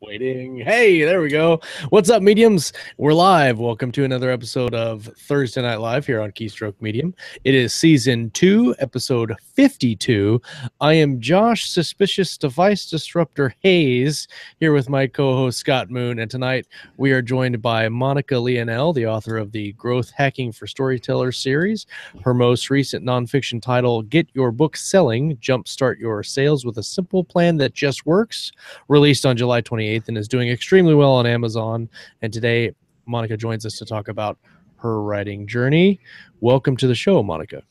Waiting. Hey, there we go. What's up, mediums? We're live. Welcome to another episode of Thursday Night Live here on Keystroke Medium. It is season 2, episode 52. I am Josh, Suspicious Device Disruptor Hayes, here with my co-host Scott Moon, and tonight we are joined by Monica Leonelle, the author of the Growth Hacking for Storytellers series. Her most recent nonfiction title, Get Your Book Selling, Jumpstart Your Sales with a Simple Plan That Just Works, released on July 28th and is doing extremely well on Amazon. And today, Monica joins us to talk about her writing journey. Welcome to the show, Monica.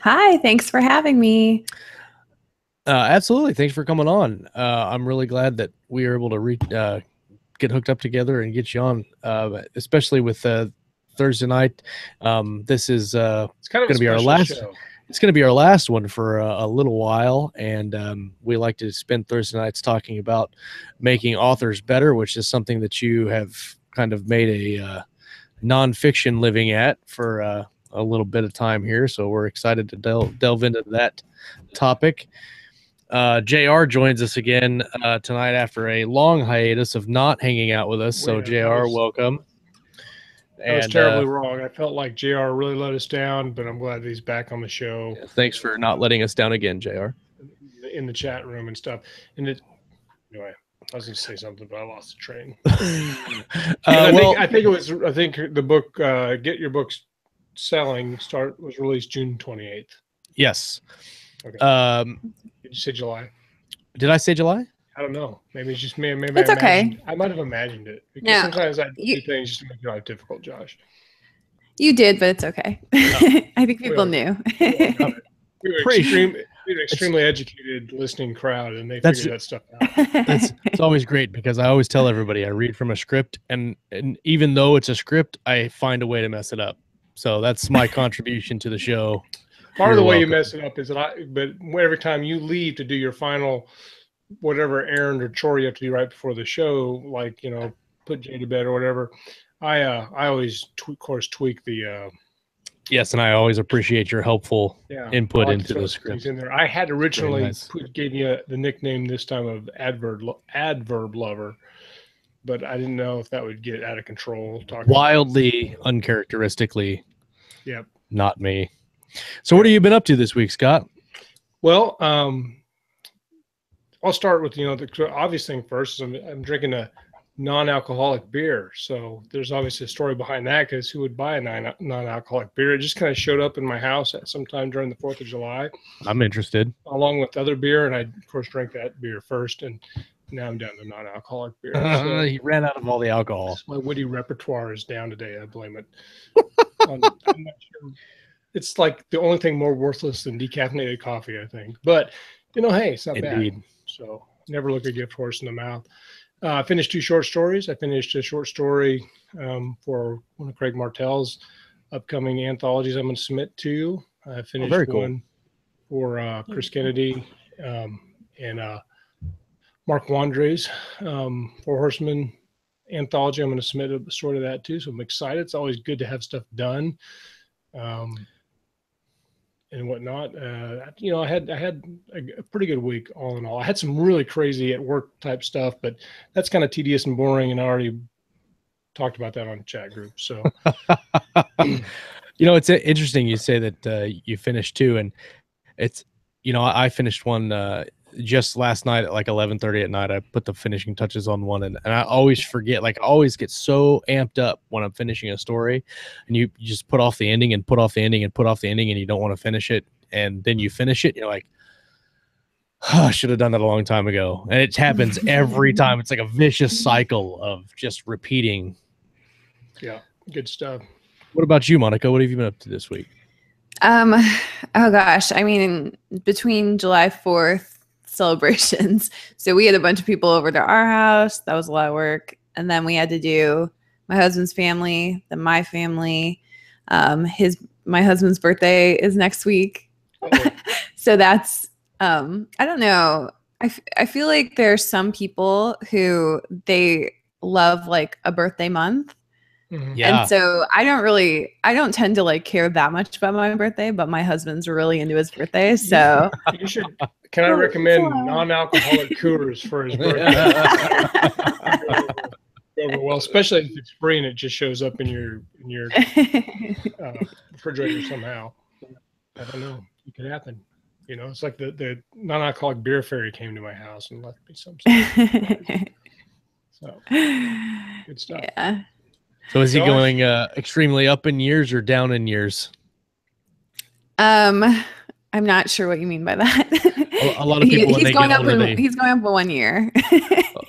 Hi, thanks for having me. Absolutely. Thanks for coming on. I'm really glad that we were able to get hooked up together and get you on, especially with Thursday night. This is going to be our last show. It's going to be our last one for a little while, and we like to spend Thursday nights talking about making authors better, which is something that you have kind of made a nonfiction living at for a little bit of time here. So we're excited to delve into that topic. JR joins us again tonight after a long hiatus of not hanging out with us. So JR, welcome. I was terribly wrong. I felt like JR really let us down, but I'm glad he's back on the show. Yeah, thanks for not letting us down again, JR. In the chat room and stuff. And anyway, I was going to say something, but I lost the train. I think the book Get Your Books Selling was released June 28th. Yes. Okay. Did you say July? Did I say July? I don't know. Maybe it's just me. Maybe it's okay. I might have imagined it. Because sometimes I do things just to make your life difficult, Josh. You did, but it's okay. I think people knew. We're an extremely educated listening crowd, and they figure that stuff out. It's always great because I always tell everybody I read from a script, and even though it's a script, I find a way to mess it up. So that's my contribution to the show. Part of the way you mess it up is but every time you leave to do your final whatever errand or chore you have to do right before the show, like, put Jay to bed or whatever, I always tweak the yes, and I always appreciate your helpful input into the script. In there. I had originally gave you the nickname this time of adverb lover, but I didn't know if that would get out of control. Wildly uncharacteristically, yep, not me. So what have you been up to this week, Scott? Well, I'll start with, the obvious thing first. I'm drinking a non-alcoholic beer. So there's obviously a story behind that, because who would buy a non-alcoholic beer? It just kind of showed up in my house at some time during the 4th of July. I'm interested. Along with other beer, and I, of course, drank that beer first, and now I'm down to non-alcoholic beer. So he ran out of all the alcohol. My witty repertoire is down today. I blame it. I'm not sure. It's like the only thing more worthless than decaffeinated coffee, I think. But, hey, it's not bad. So never look a gift horse in the mouth. I finished 2 short stories. I finished a short story for one of Craig Martell's upcoming anthologies I'm going to submit to. I finished one for Chris Kennedy and Mark Wandre's Four Horsemen anthology. I'm going to submit a story to that too. So I'm excited. It's always good to have stuff done. And whatnot. I had a pretty good week all in all. I had some really crazy at work type stuff, but that's kind of tedious and boring, and I already talked about that on the chat group. So, it's interesting you say that you finished 2, and it's, I finished one just last night at like 11:30 at night. I put the finishing touches on one, and I always forget. Like, I always get so amped up when I'm finishing a story, and you just put off the ending and put off the ending and put off the ending, and you don't want to finish it, and then you finish it, and you're like, I should have done that a long time ago. And it happens every time. It's like a vicious cycle of just repeating. Yeah, good stuff. What about you, Monica? What have you been up to this week? Oh gosh, I mean, between July 4th celebrations, so we had a bunch of people over to our house. That was a lot of work. And then we had to do my husband's family, then my family. My husband's birthday is next week. So that's I don't know, I feel like there's some people who they love like a birthday month, Yeah. And so I don't tend to like care that much about my birthday, but my husband's really into his birthday. So you should, can I recommend non-alcoholic Coors for his birthday? Well, especially if it's free and it just shows up in your refrigerator somehow. I don't know. It could happen. You know, it's like the non-alcoholic beer fairy came to my house and left me some stuff. So good stuff. Yeah. So is he going extremely up in years or down in years? I'm not sure what you mean by that. A lot of people, he's going up 1 year.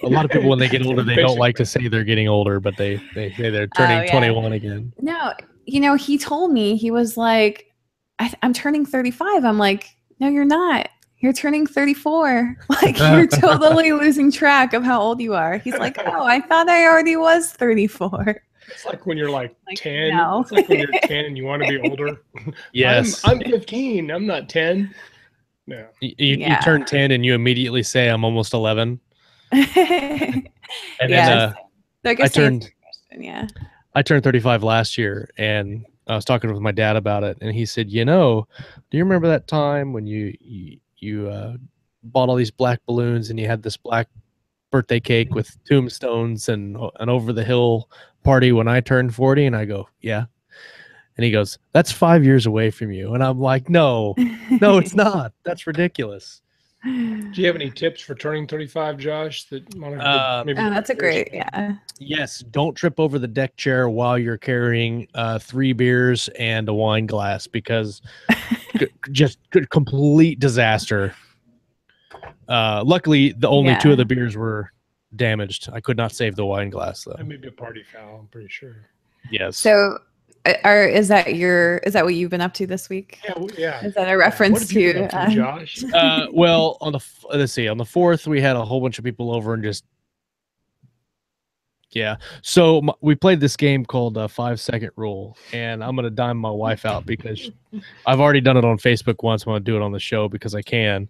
A lot of people, when they get older, they don't like to say they're getting older, but they say they're turning 21 again. No, he told me, he was like, I'm turning 35. I'm like, no, you're not. You're turning 34. Like, you're totally losing track of how old you are. He's like, oh, I thought I already was 34. It's like when you're like 10. No. It's like when you're 10 and you want to be older. Yes. I'm 15. I'm not 10. No. You turn 10 and you immediately say, I'm almost 11. And then I turned 35 last year, and I was talking with my dad about it, and he said, do you remember that time when you bought all these black balloons and you had this black birthday cake with tombstones and an over the hill party when I turned 40? And I go, yeah. And he goes, that's 5 years away from you. And I'm like, no, it's not. That's ridiculous. Do you have any tips for turning 35, Josh? That Monica maybe that's a great, Yes. Don't trip over the deck chair while you're carrying 3 beers and a wine glass, because just complete disaster. Luckily, the only 2 of the beers were damaged. I could not save the wine glass, though. That may be a party foul, I'm pretty sure. Yes. So is that what you've been up to this week? Yeah. Is that a reference to Josh? Well, on the 4th, we had a whole bunch of people over and just so we played this game called 5 Second Rule, and I'm gonna dime my wife out because I've already done it on Facebook once. I'm gonna do it on the show because I can.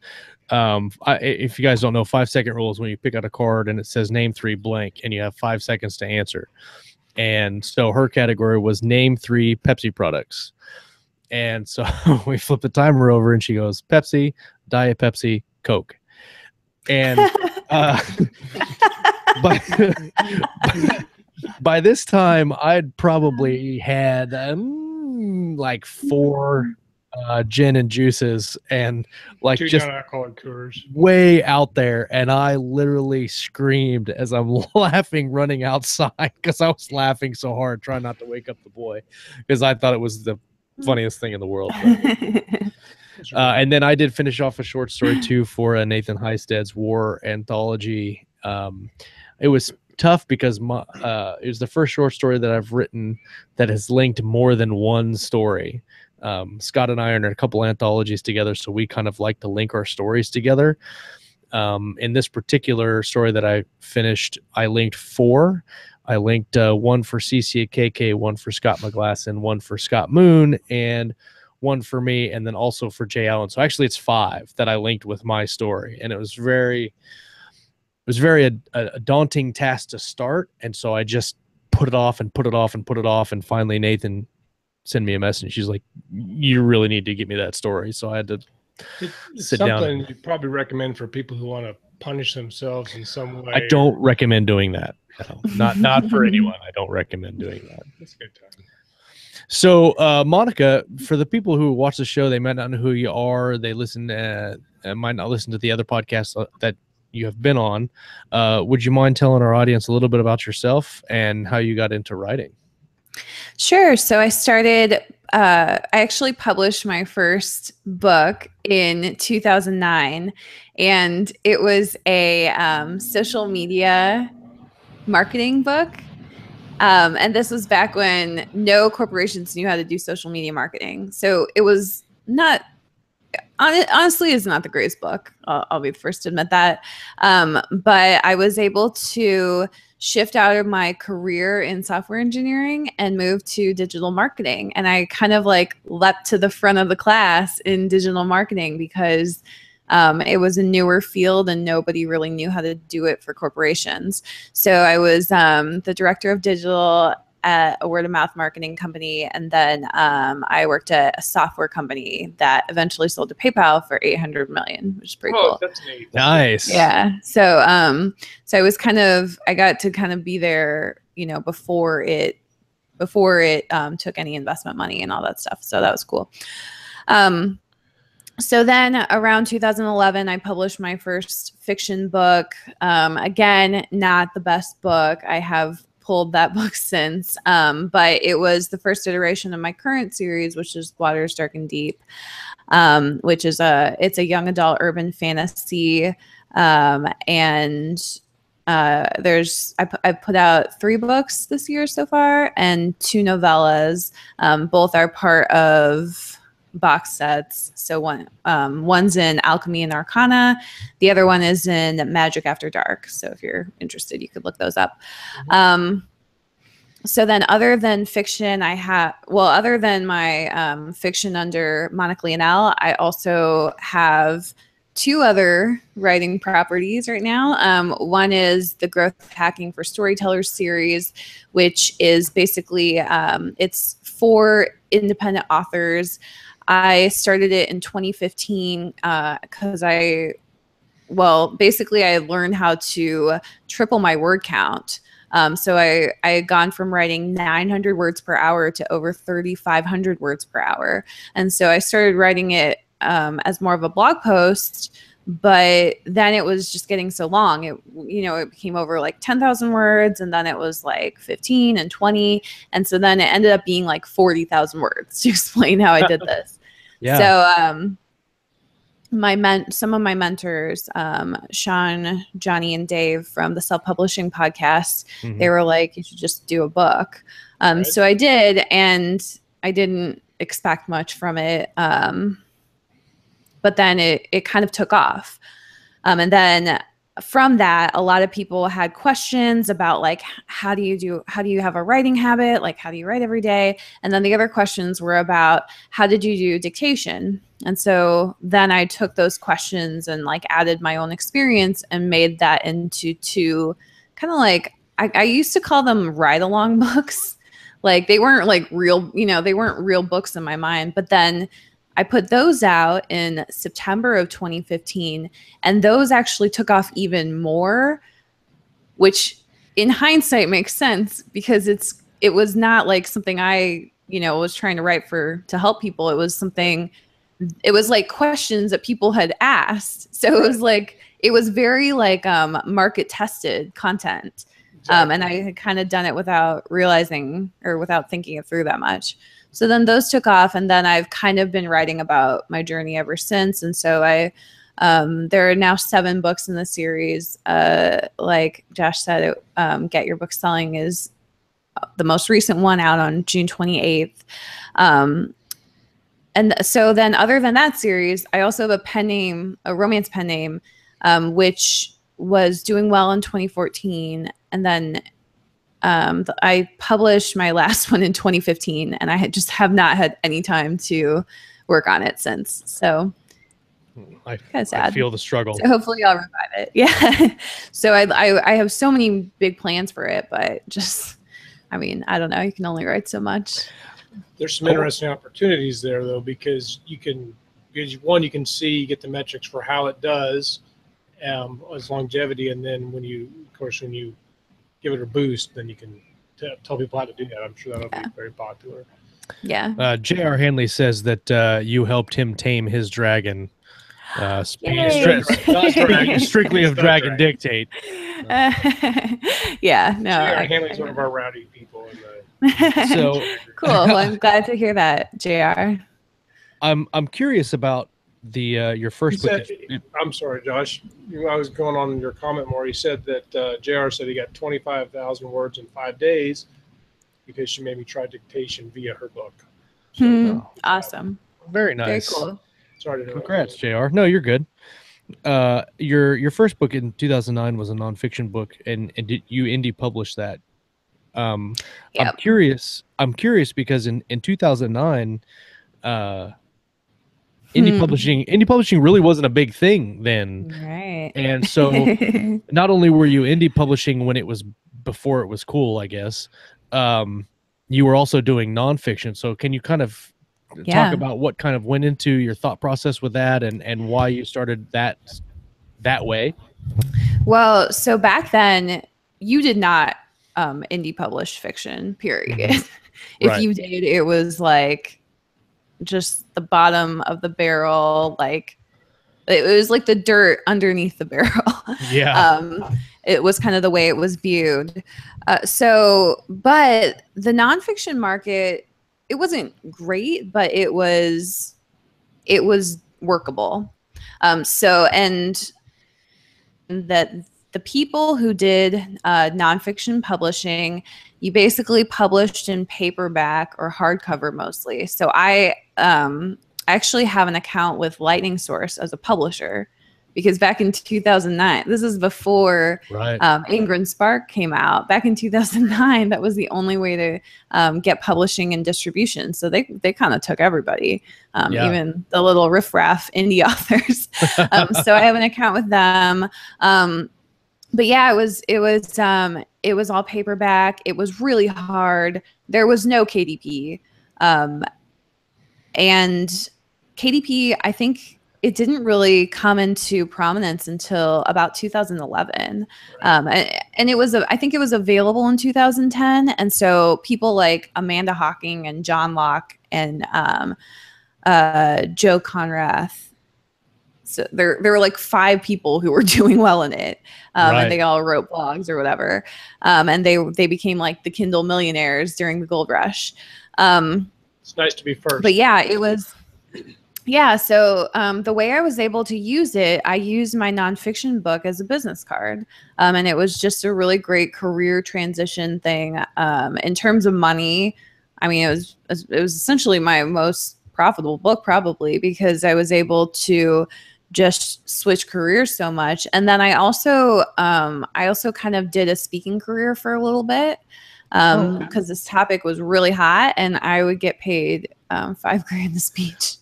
If you guys don't know, 5 Second Rule is when you pick out a card and it says name 3 blank, and you have 5 seconds to answer. And so her category was name 3 Pepsi products. And so we flip the timer over and she goes, Pepsi, Diet Pepsi, Coke. And by this time, I'd probably had like 4 gin and juices and like 2 just non-alcoholic Coors. Way out there, and I literally screamed as I'm laughing, running outside because I was laughing so hard, trying not to wake up the boy because I thought it was the funniest thing in the world. And then I did finish off a short story too for Nathan Heisted's War anthology. It was tough because it was the first short story that I've written that has linked more than one story. Scott and I are in a couple anthologies together, so we kind of like to link our stories together. In this particular story that I finished, I linked 4. I linked 1 for CCKK, 1 for Scott McGlasson, 1 for Scott Moon, and 1 for me, and then also for Jay Allen. So actually, it's 5 that I linked with my story, and it was a daunting task to start, and so I just put it off, and finally Nathan send me a message. She's like, you really need to get me that story. So I had to sit down. Something you probably recommend for people who want to punish themselves in some way. I don't recommend doing that. No, not for anyone. I don't recommend doing that. That's a good time. So Monica, for the people who watch the show, they might not know who you are. They listen might not listen to the other podcasts that you have been on. Would you mind telling our audience a little bit about yourself and how you got into writing? Sure. So I started, I actually published my first book in 2009, and it was a social media marketing book. And this was back when no corporations knew how to do social media marketing. So it was not, honestly, it's not the greatest book. I'll be the first to admit that. But I was able to shift out of my career in software engineering and move to digital marketing. And I kind of like leapt to the front of the class in digital marketing because it was a newer field and nobody really knew how to do it for corporations. So I was the director of digital at a word of mouth marketing company, and then I worked at a software company that eventually sold to PayPal for $800 million, which is pretty cool. That's neat. Nice. Yeah. So I was I got to kind of be there, you know, before it took any investment money and all that stuff. So that was cool. So then around 2011, I published my first fiction book. Again, not the best book. I have pulled that book since, but it was the first iteration of my current series, which is Waters Dark and Deep, which is it's a young adult urban fantasy. And I put out 3 books this year so far and 2 novellas. Both are part of box sets. So one's in Alchemy and Arcana. The other one is in Magic After Dark. So if you're interested, you could look those up. So then other than fiction, other than my fiction under Monica Leonelle, I also have 2 other writing properties right now. One is the Growth Hacking for Storytellers series, which is basically, it's for independent authors. I started it in 2015 because basically I learned how to triple my word count. So I had gone from writing 900 words per hour to over 3,500 words per hour. And so I started writing it as more of a blog post, but then it was just getting so long. It became over like 10,000 words, and then it was like 15 and 20. And so then it ended up being like 40,000 words to explain how I did this. Yeah. So some of my mentors, Sean, Johnny, and Dave from the Self-Publishing Podcast, they were like, you should just do a book. Right. So I did, and I didn't expect much from it. But then it kind of took off. And then from that, a lot of people had questions about like, how do you have a writing habit? Like, how do you write every day? And then the other questions were about, how did you do dictation? And so then I took those questions and like added my own experience and made that into 2 kind of like, I used to call them ride along books. Like they weren't like real, they weren't real books in my mind. But then I put those out in September of 2015, and those actually took off even more, which in hindsight makes sense because it was not like something I, was trying to write to help people. It was like questions that people had asked. So it was very like market tested content. Exactly. And I had kind of done it without realizing or without thinking it through that much. So then those took off, and then I've kind of been writing about my journey ever since. And so there are now 7 books in the series. Like Josh said, Get Your Book Selling is the most recent one, out on June 28th. And so then other than that series, I also have a romance pen name, which was doing well in 2014. And then I published my last one in 2015, and I just have not had any time to work on it since. So I feel the struggle. So hopefully I'll revive it. Yeah. So I have so many big plans for it, but I don't know. You can only write so much. There's some interesting opportunities there though, because you can get the metrics for how it does as longevity, and then when you give it a boost, then you can tell people how to do that. I'm sure that'll be very popular. Yeah. J.R. Hanley says that you helped him tame his dragon. Strictly of Dragon Dictate. Yeah, no. J.R. Hanley's one of our rowdy people. So cool. Well, I'm glad to hear that, J.R. I'm curious about your first book. I'm sorry, Josh. I was going on in your comment more. He said that JR said he got 25,000 words in 5 days because she made me try dictation via her book. So, awesome. Very nice. Very cool. Sorry to Congrats, JR. No, you're good. Your first book in 2009 was a nonfiction book, and you indie published that. Yep. I'm curious because in 2009, indie publishing really wasn't a big thing then. Right. And so not only were you indie publishing when it was before it was cool, I guess, you were also doing nonfiction. So can you kind of talk about what kind of went into your thought process with that, and why you started that way? Well, so back then you did not indie publish fiction, period. If Right. you did, it was like just the bottom of the barrel. Like it was like the dirt underneath the barrel. Yeah. It was kind of the way it was viewed. But the nonfiction market, it wasn't great, but it was workable. And that the people who did nonfiction publishing, you basically published in paperback or hardcover mostly. So I actually have an account with Lightning Source as a publisher, because back in 2009, this is before Anger and Spark came out. Back in 2009, that was the only way to get publishing and distribution. So they kind of took everybody, even the little riffraff indie authors. So I have an account with them. But yeah, it was all paperback. It was really hard. There was no KDP. And KDP, I think it didn't really come into prominence until about 2011. And it was, I think it was available in 2010. And so people like Amanda Hawking and John Locke and Joe Conrath. So there were like 5 people who were doing well in it. And they all wrote blogs or whatever. And they became like the Kindle millionaires during the gold rush. It's nice to be first. But yeah, it was... Yeah, so the way I was able to use it, I used my nonfiction book as a business card. And it was just a really great career transition thing. In terms of money, I mean, it was essentially my most profitable book probably, because I was able to just switch careers so much. And then I also kind of did a speaking career for a little bit, because this topic was really hot and I would get paid $5,000 a speech.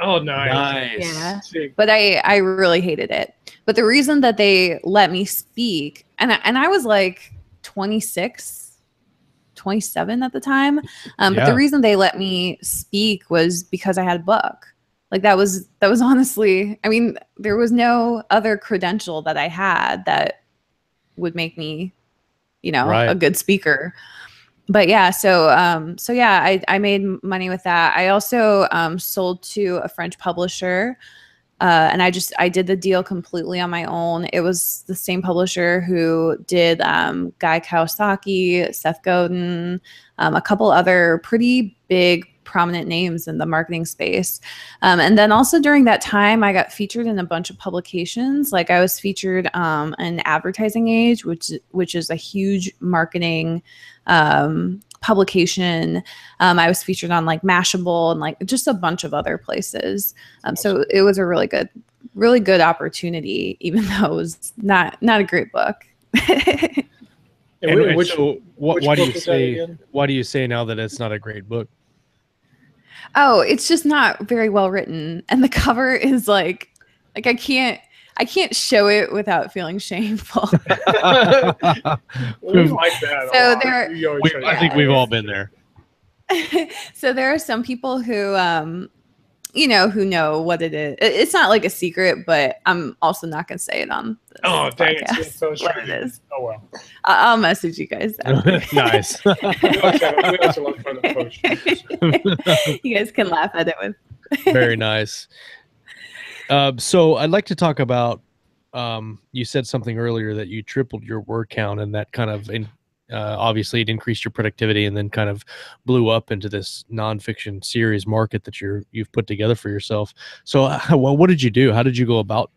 Oh, nice. Yeah. But I really hated it. But the reason that they let me speak, and I was like 26, 27 at the time. But the reason they let me speak was because I had a book. Like that was honestly, I mean, there was no other credential that I had that would make me, a good speaker. But yeah, so yeah, I made money with that. I also sold to a French publisher, and I did the deal completely on my own. It was the same publisher who did Guy Kawasaki, Seth Godin, a couple other pretty big prominent names in the marketing space. And then also during that time, I got featured in a bunch of publications. Like I was featured in Advertising Age, which is a huge marketing publication. I was featured on like Mashable and like just a bunch of other places. So it was a really good opportunity, even though it was not a great book. Why do you say now that it's not a great book? Oh, it's just not very well written, and the cover is like I can't show it without feeling shameful. We like that. So I think we've all been there. So there are some people who who know what it is. It's not like a secret, but I'm also not going to say it on this dang podcast, it. So what it is. Oh, well. I'll message you guys after. Nice. We also love fun to post. You guys can laugh at it with. Very nice. So I'd like to talk about, you said something earlier that you tripled your word count, and that kind of obviously it increased your productivity and then kind of blew up into this nonfiction series market that you've put together for yourself. So what did you do? How did you go about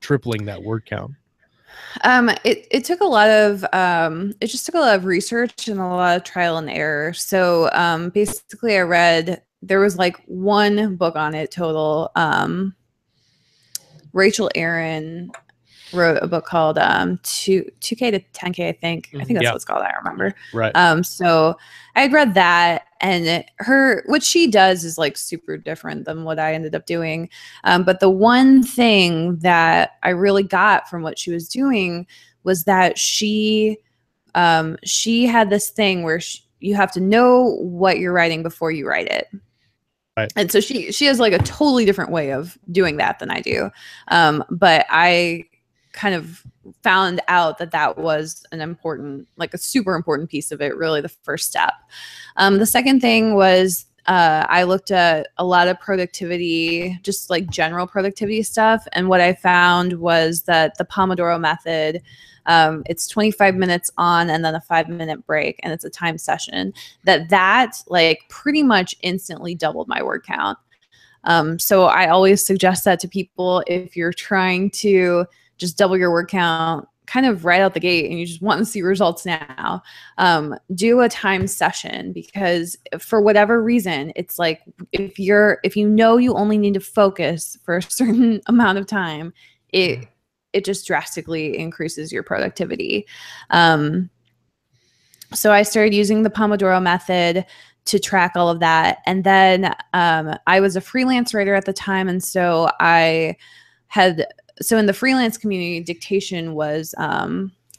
tripling that word count? It took a lot of it just took a lot of research and a lot of trial and error. So basically there was like one book on it total. Rachel Aaron wrote a book called 2K to 10K, I think. I think that's what it's called. I remember. Right. So I had read that, and what she does is like super different than what I ended up doing. But the one thing that I really got from what she was doing was that she she had this thing where you have to know what you're writing before you write it. Right. And so she has like a totally different way of doing that than I do. But I kind of found out that was an important, like a super important piece of it, really the first step. The second thing was I looked at a lot of productivity, just like general productivity stuff. And what I found was that the Pomodoro method, it's 25 minutes on and then a 5-minute break, and it's a time session, that like pretty much instantly doubled my word count. So I always suggest that to people if you're trying to just double your word count kind of right out the gate and you just want to see results now, do a time session, because for whatever reason, it's like if you know you only need to focus for a certain amount of time, it just drastically increases your productivity. So I started using the Pomodoro method to track all of that. And then I was a freelance writer at the time. And so so in the freelance community, dictation was,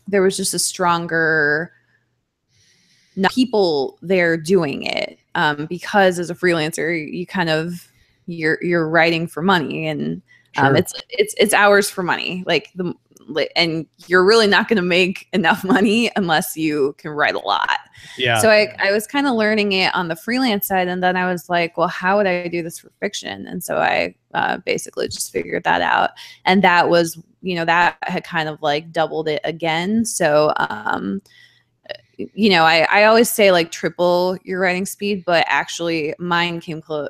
there was just a stronger people there doing it, because as a freelancer, you kind of, you're writing for money, and Sure. it's hours for money. And you're really not going to make enough money unless you can write a lot. Yeah. So I was kind of learning it on the freelance side. And then I was like, well, how would I do this for fiction? And so I basically just figured that out. And that was, that had kind of like doubled it again. So, I always say like triple your writing speed, but actually mine came close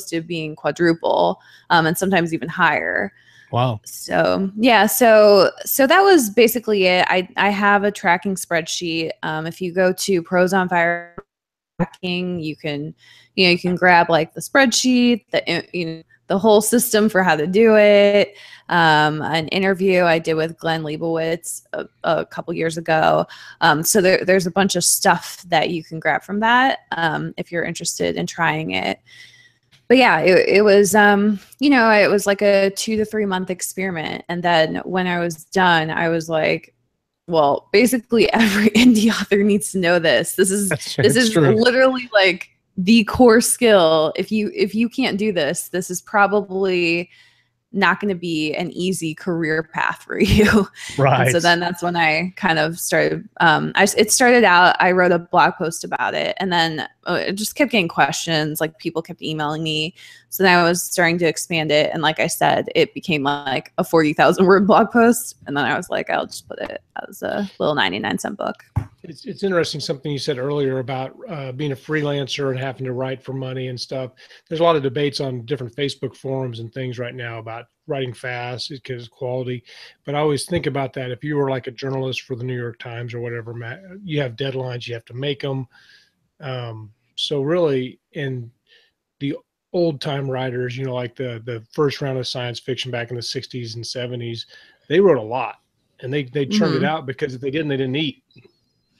to being quadruple, and sometimes even higher. Wow. So yeah, so that was basically it. I have a tracking spreadsheet. If you go to Pros on Fire tracking, you can grab like the spreadsheet, the whole system for how to do it. An interview I did with Glenn Leibowitz a couple years ago. So there's a bunch of stuff that you can grab from that if you're interested in trying it. But yeah, it was, it was like a 2 to 3 month experiment. And then when I was done, I was like, well, basically every indie author needs to know this. This is true. Literally like the core skill. If you can't do this, this is probably not going to be an easy career path for you. Right. And so then that's when I kind of started, it started out, I wrote a blog post about it, and then it just kept getting questions. Like people kept emailing me. So then I was starting to expand it. And like I said, it became like a 40,000 word blog post. And then I was like, I'll just put it as a little 99-cent book. It's interesting something you said earlier about being a freelancer and having to write for money and stuff. There's a lot of debates on different Facebook forums and things right now about writing fast because quality. But I always think about that. If you were like a journalist for the New York Times or whatever, you have deadlines, you have to make them. So really, in the old time writers, like the first round of science fiction back in the 60s and 70s, they wrote a lot, and they churned it out because if they didn't eat.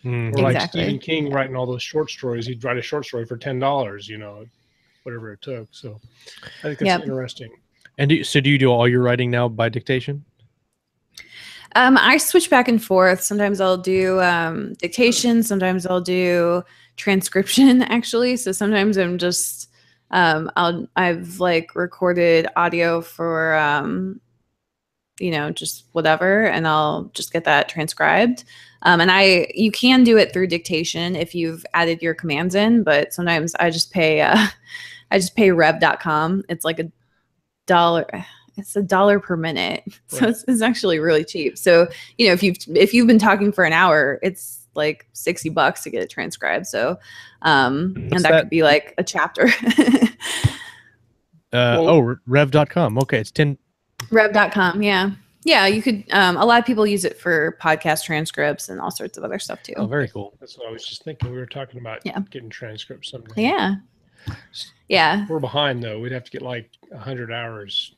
Or like Exactly. Stephen King writing all those short stories, he'd write a short story for $10, whatever it took. So I think that's interesting. And do you do all your writing now by dictation? I switch back and forth. Sometimes I'll do dictation. Sometimes I'll do transcription, actually. So sometimes I'm just I've like recorded audio for just whatever, and I'll just get that transcribed. And you can do it through dictation if you've added your commands in, but sometimes I just pay rev.com. It's like $1. It's $1 per minute. So right. It's actually really cheap. So, if you've been talking for an hour, it's like $60 to get it transcribed. So, and that could be like a chapter. Rev.com. Okay. It's 10. Rev.com. Yeah. Yeah, you could. A lot of people use it for podcast transcripts and all sorts of other stuff too. Oh, very cool. That's what I was just thinking. We were talking about getting transcripts someday. Yeah. Yeah. We're behind though. We'd have to get like 100 hours.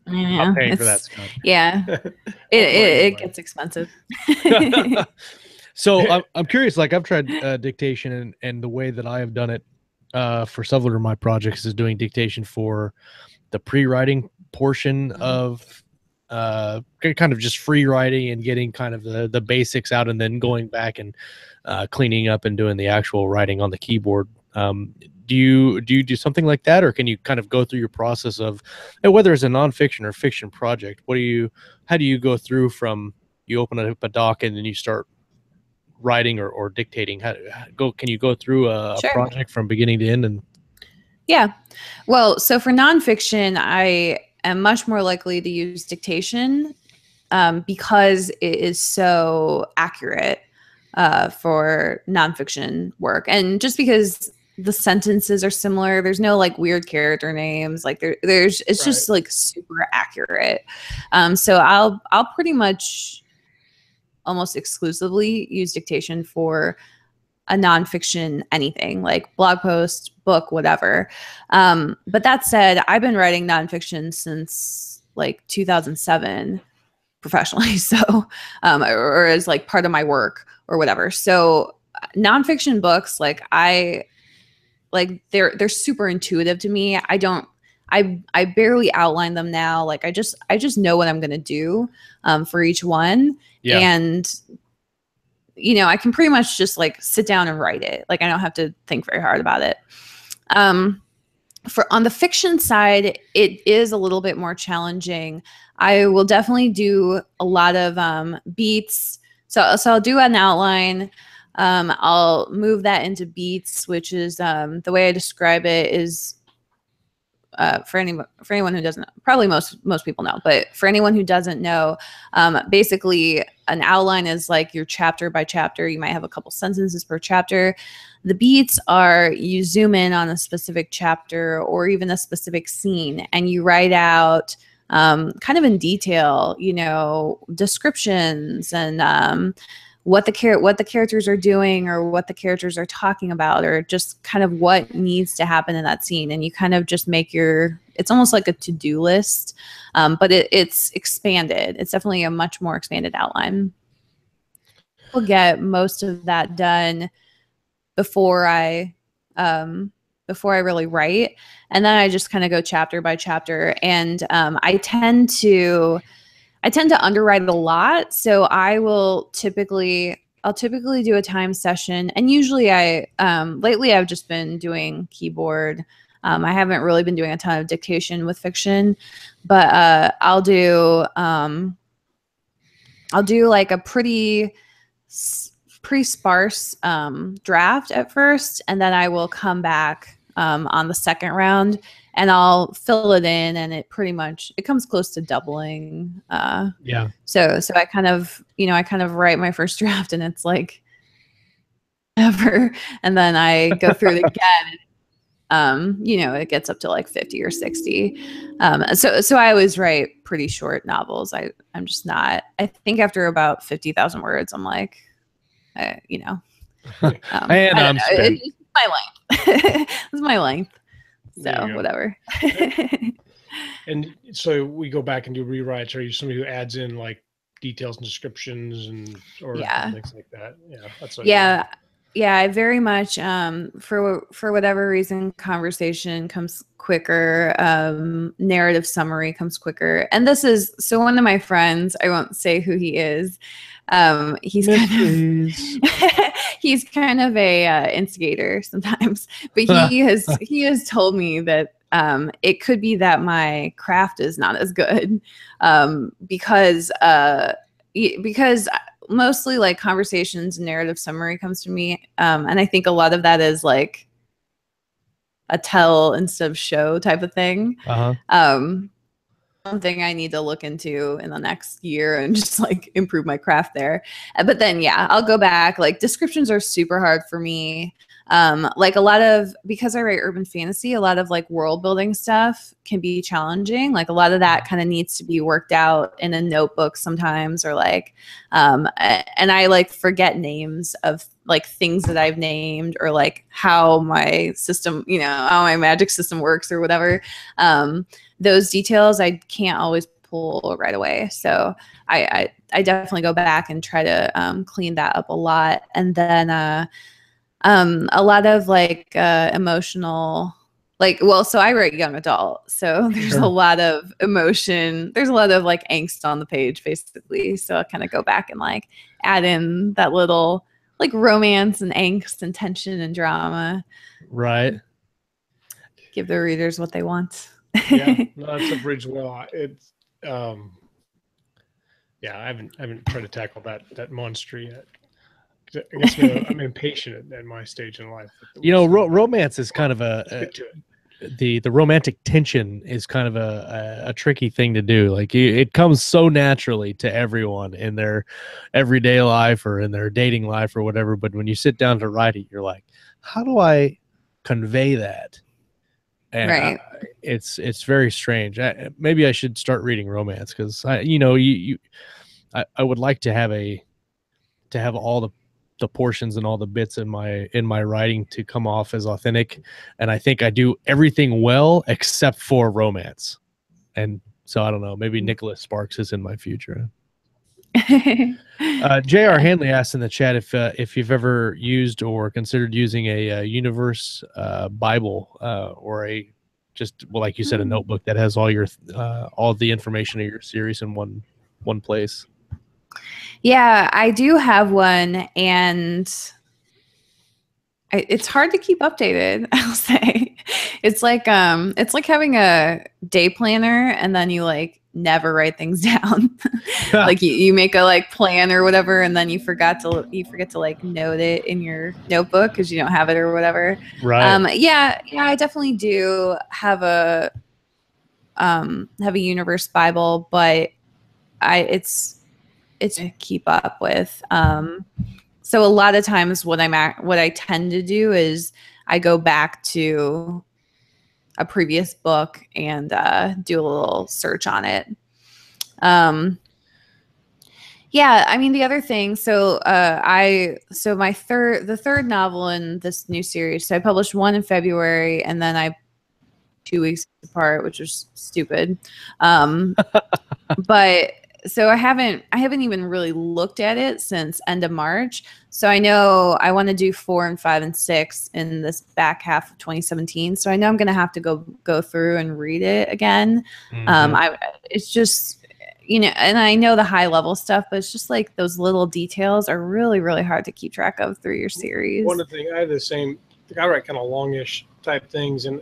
Yeah. I'm paying for that, Scott. Yeah. it gets expensive. So I'm curious. Like I've tried dictation, and the way that I have done it for several of my projects is doing dictation for the pre-writing portion of kind of just free writing and getting kind of the basics out, and then going back and cleaning up and doing the actual writing on the keyboard. Do you do something like that, or can you kind of go through your process of whether it's a nonfiction or fiction project? How do you go through from you open up a doc and then you start writing or dictating? Can you go through a Sure. project from beginning to end? And yeah, well, so for nonfiction, I am much more likely to use dictation because it is so accurate for nonfiction work, and just because the sentences are similar, there's no like weird character names, like there's it's just like super accurate. So I'll pretty much almost exclusively use dictation for a nonfiction anything, like blog post, book, whatever. But that said, I've been writing nonfiction since like 2007 professionally, so or as like part of my work or whatever. So nonfiction books, they're super intuitive to me. I barely outline them now. Like I just know what I'm gonna do for each one. Yeah. And I can pretty much just like sit down and write it. Like I don't have to think very hard about it. For on the fiction side, it is a little bit more challenging. I will definitely do a lot of beats. So I'll do an outline. I'll move that into beats, which is the way I describe it is for anyone who doesn't, probably most people know, but for anyone who doesn't know, basically an outline is like your chapter by chapter. You might have a couple sentences per chapter. The beats are you zoom in on a specific chapter or even a specific scene, and you write out kind of in detail, descriptions and what the characters are doing or what the characters are talking about, or just kind of what needs to happen in that scene. And you kind of just make it's almost like a to-do list, but it's expanded. It's definitely a much more expanded outline. We'll get most of that done before I really write. And then I just kind of go chapter by chapter. And I tend to underwrite a lot. So I'll typically do a time session. And usually lately I've just been doing keyboard. I haven't really been doing a ton of dictation with fiction, but I'll do like a pretty sparse draft at first, and then I will come back on the second round and I'll fill it in, and it comes close to doubling. Yeah. So I kind of write my first draft and it's like ever, and then I go through it again. It gets up to like 50 or 60. So I always write pretty short novels. I'm just not, I think after about 50,000 words, I'm like, and it's my length. It's my length. So whatever. And so we go back and do rewrites. Are you somebody who adds in like details and descriptions or things like that? Yeah. That's what Yeah, I very much for whatever reason, conversation comes quicker, narrative summary comes quicker. And this is so one of my friends, I won't say who he is. He's kind of a instigator sometimes, but he has told me that it could be that my craft is not as good because mostly like conversations and narrative summary comes to me, and I think a lot of that is like a tell instead of show type of thing. Something I need to look into in the next year and just like improve my craft there. But then I'll go back. Like descriptions are super hard for me. Like because I write urban fantasy, a lot of like world building stuff can be challenging. Like a lot of that kind of needs to be worked out in a notebook sometimes, or like, and I like forget names of like things that I've named, or like how my system, how my magic system works or whatever. Those details I can't always pull right away. So I definitely go back and try to clean that up a lot. And then a lot of like emotional like, well, so I write young adult, so there's a lot of emotion. There's a lot of like angst on the page, basically. So I kind of go back and like add in that little like romance and angst and tension and drama. Right. Give the readers what they want. Yeah, no, that's a bridge well. It's yeah, I haven't tried to tackle that monster yet. I guess I'm impatient at my stage in life. You know, romance is kind of the romantic tension is kind of a tricky thing to do. Like it comes so naturally to everyone in their everyday life or in their dating life or whatever. But when you sit down to write it, you're like, how do I convey that? And right. It's very strange. Maybe I should start reading romance because I would like to have all the portions and all the bits in my writing to come off as authentic, and I think I do everything well except for romance. And so I don't know, maybe Nicholas Sparks is in my future. J.R. Hanley asked in the chat if you've ever used or considered using a universe Bible or like you said, a notebook that has all the information of your series in one place. Yeah, I do have one, and it's hard to keep updated. I'll say it's like having a day planner, and then you like never write things down. Like you make a like plan or whatever, and then you forget to like note it in your notebook because you don't have it or whatever. Right. Yeah, I definitely do have a universe Bible, but it's to keep up with. So a lot of times what I tend to do is I go back to a previous book and do a little search on it. Yeah, I mean the other thing. So the third novel in this new series. So I published one in February, and then I 2 weeks apart, which was stupid. But so I haven't even really looked at it since end of March. So I know I want to do 4 and 5 and 6 in this back half of 2017. So I know I'm going to have to go through and read it again. Mm-hmm. It's just, and I know the high level stuff, but it's just like those little details are really, really hard to keep track of through your series. One of the things I have the same. I write kind of longish type things, and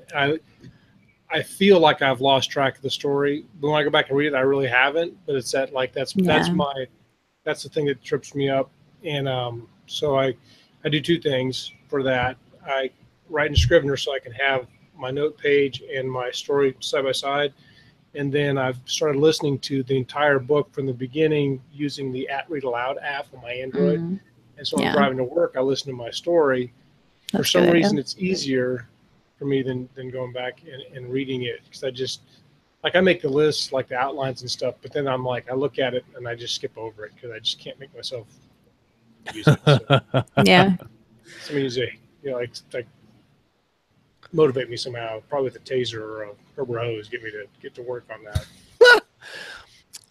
I feel like I've lost track of the story. But when I go back and read it, I really haven't. But it's that's the thing that trips me up. And so I do 2 things for that. I write in Scrivener so I can have my note page and my story side by side. And then I've started listening to the entire book from the beginning using the Read Aloud app on my Android. Mm-hmm. And so I'm driving to work, I listen to my story. For some reason, it's easier for me than going back and reading it, because I make the lists, like the outlines and stuff, but then I'm like, I look at it and I just skip over it because I just can't make myself use it. So. Yeah. Somebody use like motivate me somehow, probably with a taser or a rubber hose, get to work on that.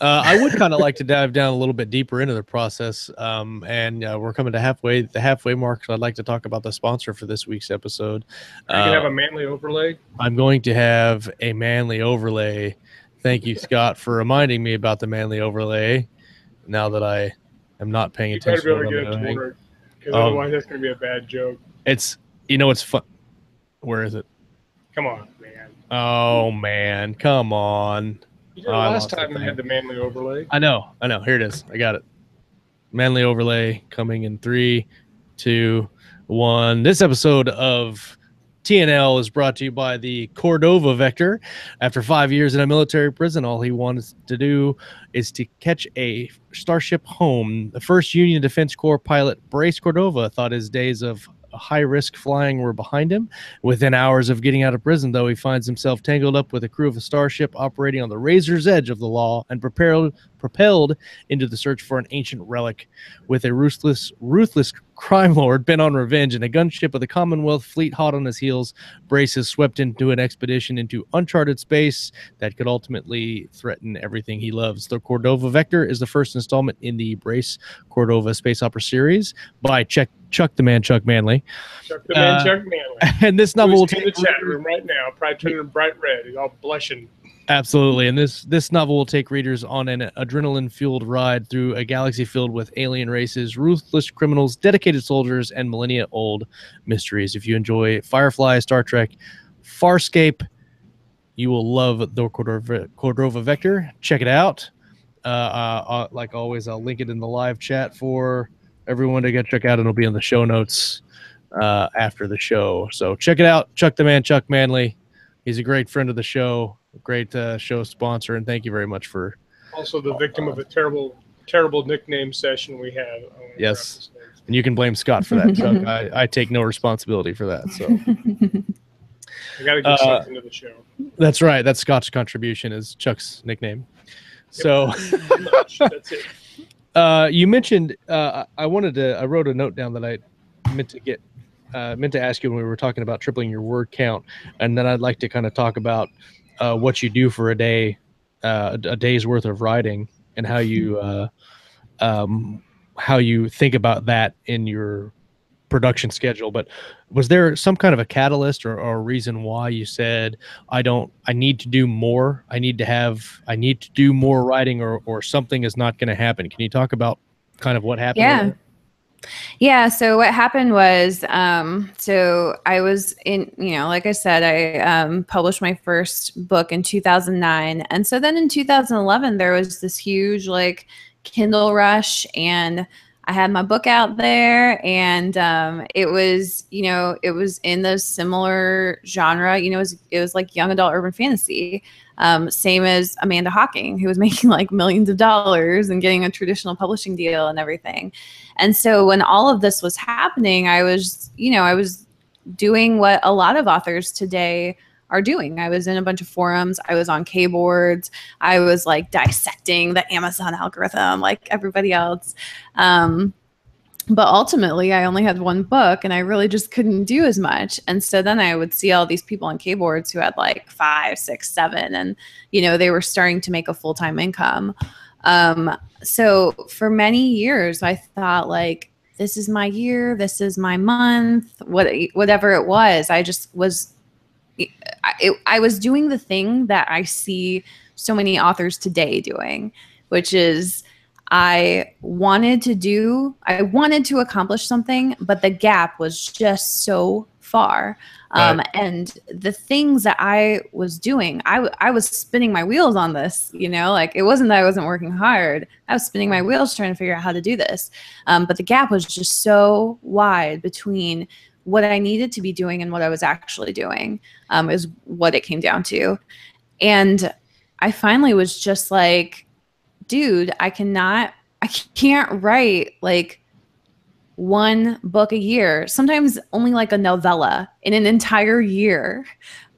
I would kind of like to dive down a little bit deeper into the process, and we're coming to the halfway mark, so I'd like to talk about the sponsor for this week's episode. You can have a manly overlay? I'm going to have a manly overlay. Thank you, Scott, for reminding me about the manly overlay, now that I am not paying attention to what I'm doing. You better be able to get it to work, because otherwise that's going to be a bad joke. It's fun. Where is it? Come on, man. Oh, man. Come on. You know, last time I had the manly overlay. I know. Here it is. I got it. Manly overlay coming in 3, 2, 1. This episode of TNL is brought to you by the Cordova Vector. After 5 years in a military prison, all he wanted to do is to catch a starship home. The first Union Defense Corps pilot, Brace Cordova, thought his days of high-risk flying were behind him. Within hours of getting out of prison, though, he finds himself tangled up with a crew of a starship operating on the razor's edge of the law and propelled into the search for an ancient relic. With a ruthless crime lord bent on revenge, and a gunship of the Commonwealth fleet hot on his heels, Brace is swept into an expedition into uncharted space that could ultimately threaten everything he loves. The Cordova Vector is the first installment in the Brace Cordova space opera series by Chuck the Man Chuck Manley. Chuck the Man Chuck Manley. And this novel will in the chat room right now, probably turning bright red. He's all blushing. Absolutely. And this novel will take readers on an adrenaline-fueled ride through a galaxy filled with alien races, ruthless criminals, dedicated soldiers, and millennia-old mysteries. If you enjoy Firefly, Star Trek, Farscape, you will love the Cordova Vector. Check it out. Like always, I'll link it in the live chat for everyone to go check out, and it'll be in the show notes after the show. So check it out. Chuck the Man, Chuck Manley. He's a great friend of the show, a great show sponsor, and thank you very much for. Also, the victim of a terrible nickname session we had. Yes, and you can blame Scott for that, Chuck. I take no responsibility for that. So I got to get something to the show. That's right. That's Scott's contribution is Chuck's nickname. So that's it. You mentioned I wrote a note down that I meant to ask you when we were talking about tripling your word count, and then I'd like to kind of talk about what you do for a day, a day's worth of writing, and how you think about that in your production schedule. But was there some kind of a catalyst or a reason why you said I need to do more, I need to do more writing, or something is not going to happen? Can you talk about kind of what happened? Yeah. So what happened was, so I was in, like I said, I published my first book in 2009. And so then in 2011, there was this huge like Kindle rush, and I had my book out there, and it was in the similar genre. It was like young adult urban fantasy, same as Amanda Hawking, who was making like millions of dollars and getting a traditional publishing deal and everything. And so when all of this was happening, I was doing what a lot of authors today are doing. I was in a bunch of forums. I was on K-boards. I was like dissecting the Amazon algorithm like everybody else. But ultimately, I only had one book, and I really just couldn't do as much. And so then I would see all these people on K-boards who had like 5, 6, 7, and they were starting to make a full-time income. So for many years, I thought like, this is my year, this is my month, whatever it was. I just was. I was doing the thing that I see so many authors today doing, which is I wanted to accomplish something, but the gap was just so far. Right. And the things that I was doing, I was spinning my wheels on this, like it wasn't that I wasn't working hard. I was spinning my wheels trying to figure out how to do this. But the gap was just so wide between what I needed to be doing and what I was actually doing, is what it came down to. And I finally was just like, dude, I can't write like one book a year, sometimes only like a novella in an entire year.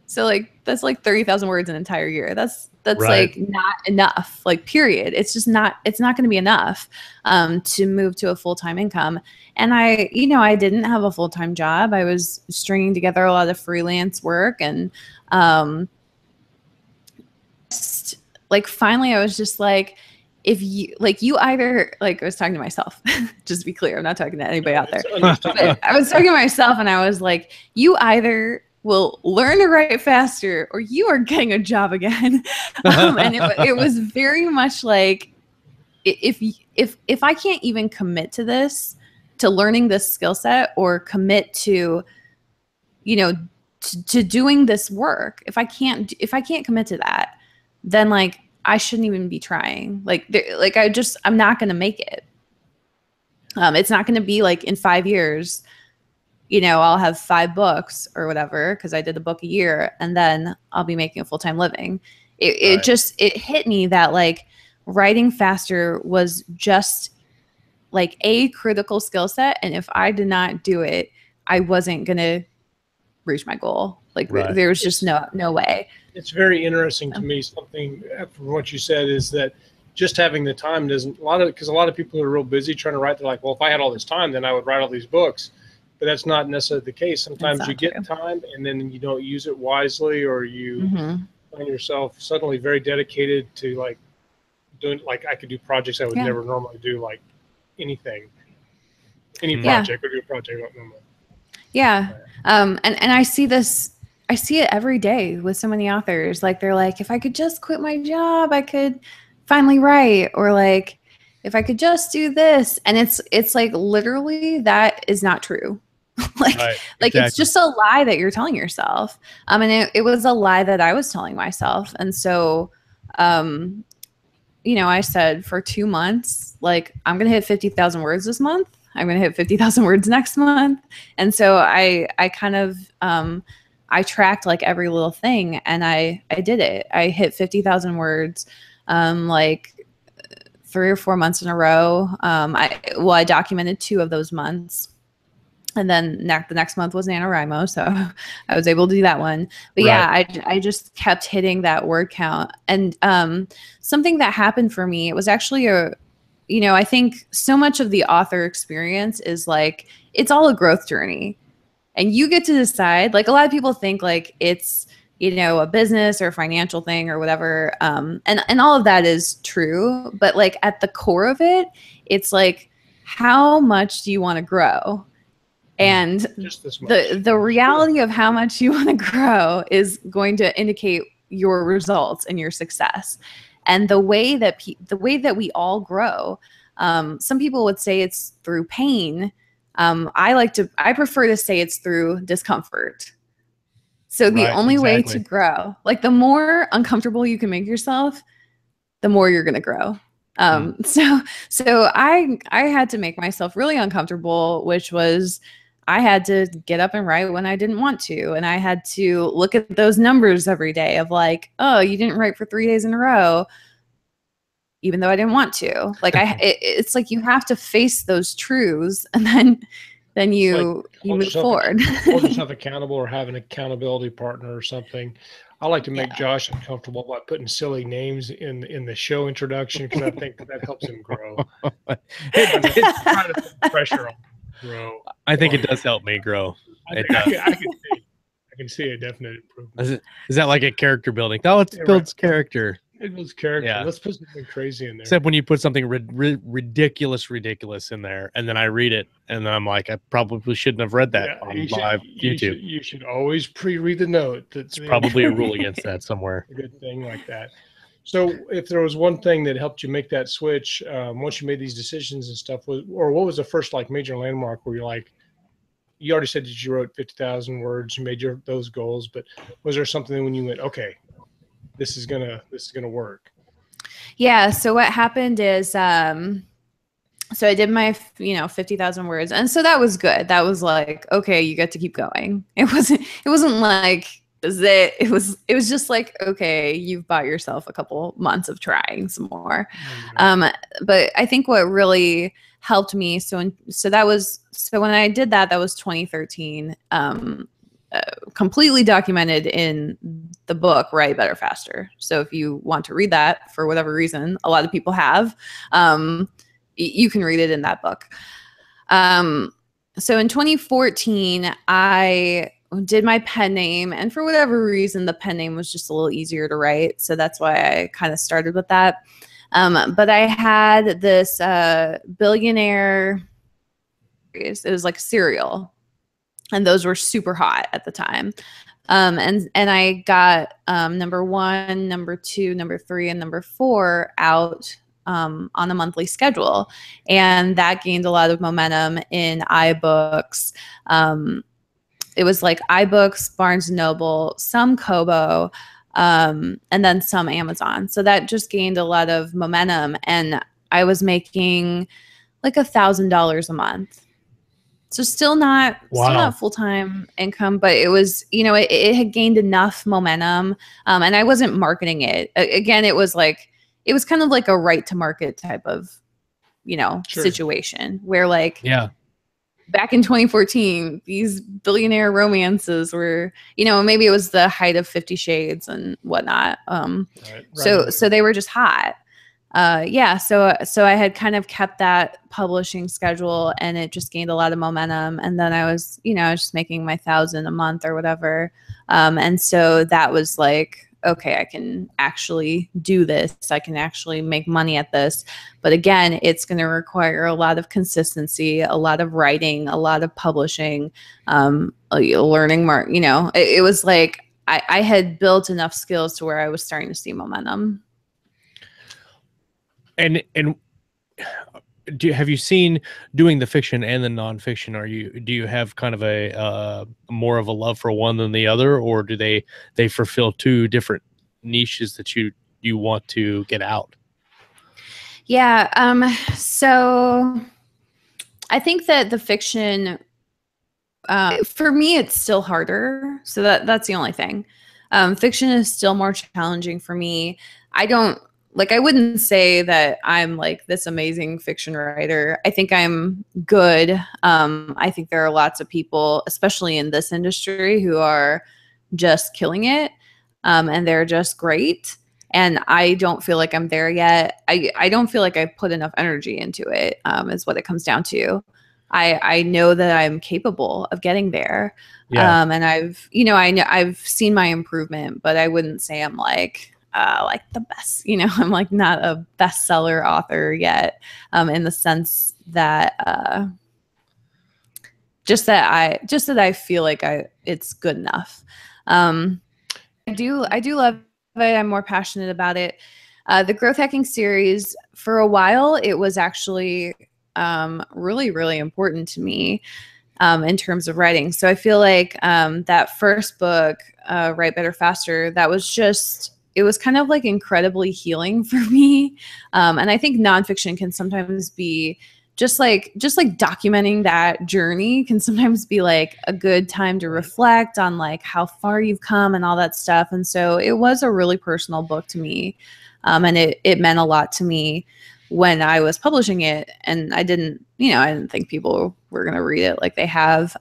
So like, that's like 30,000 words an entire year. That's right. Like not enough, like period. It's not going to be enough to move to a full-time income. And I didn't have a full-time job. I was stringing together a lot of freelance work, and like finally I was just like, if you either, like, I was talking to myself, just to be clear, I'm not talking to anybody out there. But I was talking to myself, and I was like, you either will learn to write faster or you are getting a job again. And it was very much like, if I can't even commit to this, to learning this skill set, or commit to, to doing this work, if I can't commit to that, then like, I shouldn't even be trying. I'm not going to make it. It's not going to be like in 5 years, I'll have 5 books or whatever, because I did a book a year, and then I'll be making a full-time living. It hit me that like writing faster was just like a critical skill set. And if I did not do it, I wasn't going to reach my goal. Like there was just no way. It's very interesting to me. Something from what you said is that just having the time doesn't, because a lot of people are real busy trying to write. They're like, well, if I had all this time, then I would write all these books. But that's not necessarily the case. Sometimes you get time and then you don't use it wisely, or you find yourself suddenly very dedicated to like doing, like I could do projects I would never normally do, like any project or do a project I don't normally. Yeah. And I see this, I see it every day with so many authors. Like they're like, if I could just quit my job, I could finally write, or like, if I could just do this. And it's like, literally that is not true. Like exactly. It's just a lie that you're telling yourself. And it was a lie that I was telling myself. And so, you know, I said for 2 months, like, I'm going to hit 50,000 words this month. I'm going to hit 50,000 words next month. And so I kind of, I tracked like every little thing, and I did it. I hit 50,000 words, like 3 or 4 months in a row. I documented 2 of those months. And then the next month was NaNoWriMo, so I was able to do that one. But yeah, I just kept hitting that word count. And something that happened for me, it was actually you know, I think so much of the author experience is like, it's all a growth journey. And you get to decide, like a lot of people think like it's, you know, a business or a financial thing or whatever. And all of that is true. But like at the core of it, it's like, how much do you want to grow? And the reality of how much you want to grow is going to indicate your results and your success. And the way that we all grow, some people would say it's through pain. I prefer to say it's through discomfort. So the only way to grow, like the more uncomfortable you can make yourself, the more you're going to grow. So I had to make myself really uncomfortable, which was, I had to get up and write when I didn't want to. And I had to look at those numbers every day of like, oh, you didn't write for 3 days in a row, even though I didn't want to. Like it's like you have to face those truths, and then you move forward. Hold yourself accountable, or have an accountability partner or something. I like to make Josh uncomfortable by putting silly names in the show introduction, because I think that helps him grow. It's trying to put pressure on. Grow. I think it does help me grow. I can see a definite improvement. Is that like a character building? No, it builds character. It builds character. Yeah. Let's put something crazy in there. Except when you put something ridiculous in there, and then I read it, and then I'm like, I probably shouldn't have read that on live YouTube. You should always pre-read the note. There's probably a rule against that somewhere. A good thing like that. So if there was one thing that helped you make that switch, once you made these decisions and stuff, or what was the first like major landmark where you're like, you already said that you wrote 50,000 words, you made those goals, but was there something when you went, okay, this is gonna work? Yeah. So what happened is, so I did my, 50,000 words. And so that was good. That was like, okay, you get to keep going. It wasn't like, it was just like, okay, you've bought yourself a couple months of trying some more. But I think what really helped me, so when I did that was 2013, completely documented in the book Write Better Faster. So if you want to read that for whatever reason, a lot of people have, you can read it in that book. So in 2014, I did my pen name, and for whatever reason, the pen name was just a little easier to write. So that's why I kind of started with that. But I had this billionaire, it was like cereal, and those were super hot at the time. And I got number 1, number 2, number 3, and number 4 out on a monthly schedule. And that gained a lot of momentum in iBooks. It was like iBooks, Barnes & Noble, some Kobo, and then some Amazon. So that just gained a lot of momentum. And I was making like $1,000 a month. So still not full-time income, but it was, it had gained enough momentum. And I wasn't marketing it. Again, it was kind of like a right to market type of, situation where like, back in 2014, these billionaire romances were, maybe it was the height of 50 Shades and whatnot. So they were just hot. yeah, so I had kind of kept that publishing schedule, and it just gained a lot of momentum. And then I was, I was just making my 1,000 a month or whatever. And so that was like, okay, I can actually do this. I can actually make money at this. But again, it's going to require a lot of consistency, a lot of writing, a lot of publishing, learning more. It was like I had built enough skills to where I was starting to see momentum. And have you seen doing the fiction and the nonfiction? Do you have kind of a more of a love for one than the other, or do they fulfill two different niches that you want to get out? Yeah. So I think that the fiction, for me, it's still harder. So that's the only thing. Fiction is still more challenging for me. I wouldn't say that I'm like this amazing fiction writer. I think I'm good. I think there are lots of people, especially in this industry, who are just killing it. And they're just great. And I don't feel like I'm there yet. I don't feel like I put enough energy into it, is what it comes down to. I know that I'm capable of getting there. Yeah. And I've seen my improvement, but I wouldn't say I'm like the best, I'm like not a bestseller author yet, in the sense that just that I feel like it's good enough. I do love it. I'm more passionate about it. The growth hacking series, for a while, it was actually really, really important to me in terms of writing. So I feel like that first book, Write Better Faster, it was kind of like incredibly healing for me. And I think nonfiction can sometimes be just like documenting that journey can sometimes be like a good time to reflect on like how far you've come and all that stuff. And so it was a really personal book to me. And it meant a lot to me when I was publishing it. And I didn't think people were going to read it like they have.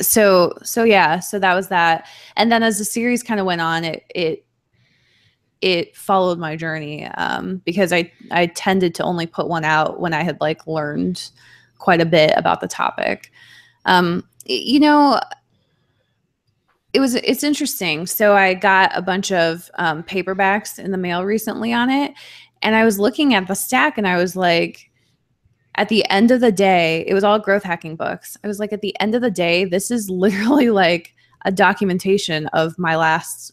So that was that. And then as the series kind of went on, it followed my journey, because I tended to only put one out when I had like learned quite a bit about the topic. It's interesting. So I got a bunch of paperbacks in the mail recently on it, and I was looking at the stack and I was like, at the end of the day, it was all growth hacking books. I was like, at the end of the day, this is literally like a documentation of my last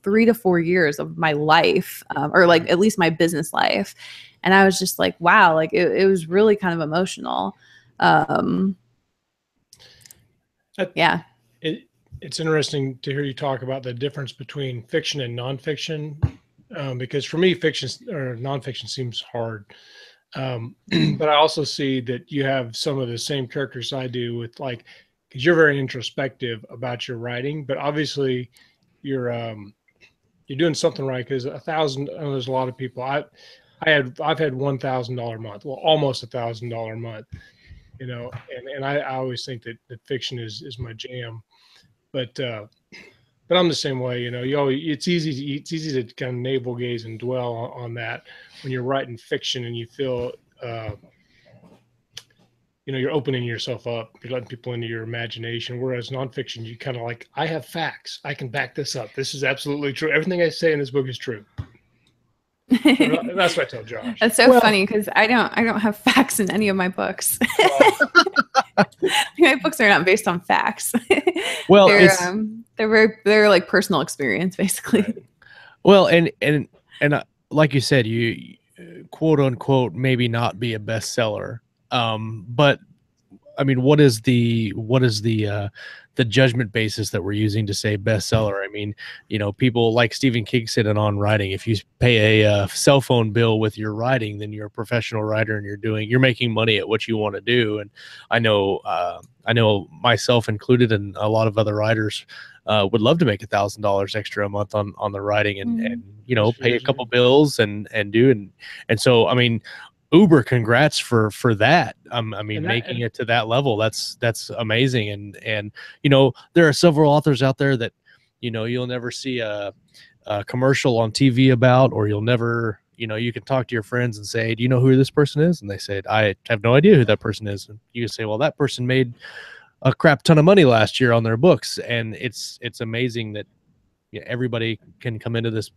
3 to 4 years of my life, or like at least my business life. And I was just like, wow, like it was really kind of emotional. Yeah. It's interesting to hear you talk about the difference between fiction and nonfiction, because for me, fiction or nonfiction seems hard. But I also see that you have some of the same characters I do with because you're very introspective about your writing, but obviously you're doing something right, because 1,000, I know there's a lot of people. I've had $1,000 a month, well, almost $1,000 a month, and I always think that fiction is my jam, but I'm the same way, it's easy to kind of navel gaze and dwell on that when you're writing fiction, and you feel you're opening yourself up, you're letting people into your imagination. Whereas nonfiction, you kind of like, I have facts, I can back this up. This is absolutely true. Everything I say in this book is true. That's what I tell Josh. That's so funny, because I don't have facts in any of my books. My books are not based on facts. Well, they're like personal experience, basically. Right. Well, and like you said, you quote unquote maybe not be a bestseller. But I mean, what is the judgment basis that we're using to say bestseller? I mean, people like Stephen King said it on writing. If you pay a cell phone bill with your writing, then you're a professional writer, and you're making money at what you want to do. And I know myself included, and a lot of other writers would love to make $1,000 extra a month on the writing, and pay a couple bills and so I mean, uber congrats for that. I mean, making it to that level, that's amazing. And there are several authors out there that you'll never see a a commercial on TV about, or you'll never, you can talk to your friends and say, do you know who this person is? And they say, I have no idea who that person is. And you can say, well, that person made a crap ton of money last year on their books. And it's amazing that everybody can come into this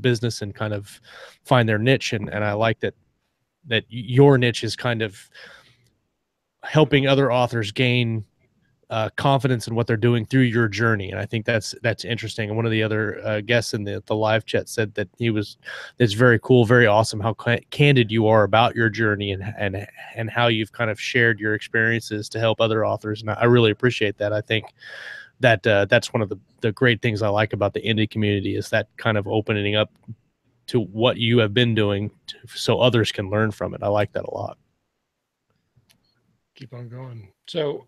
business and kind of find their niche. And I like that your niche is kind of helping other authors gain confidence in what they're doing through your journey. And I think that's interesting. And one of the other guests in the live chat said that it's very cool, very awesome how candid you are about your journey and how you've kind of shared your experiences to help other authors. And I really appreciate that. I think that that's one of the great things I like about the indie community, is that kind of opening up to what you have been doing so others can learn from it. I like that a lot. Keep on going. So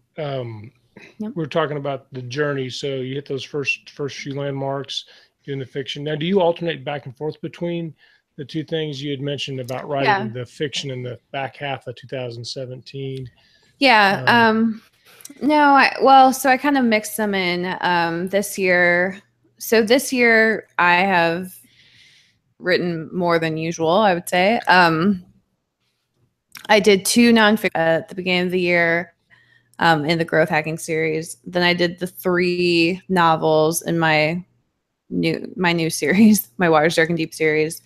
we're talking about the journey. So you hit those first few landmarks doing the fiction. Now, do you alternate back and forth between the two things you had mentioned about writing the fiction in the back half of 2017? Yeah. No, so I kind of mixed them in this year. So this year I have written more than usual, I would say. I did 2 nonfiction at the beginning of the year in the growth hacking series. Then I did the 3 novels in my new series, my Waters Dark and Deep series.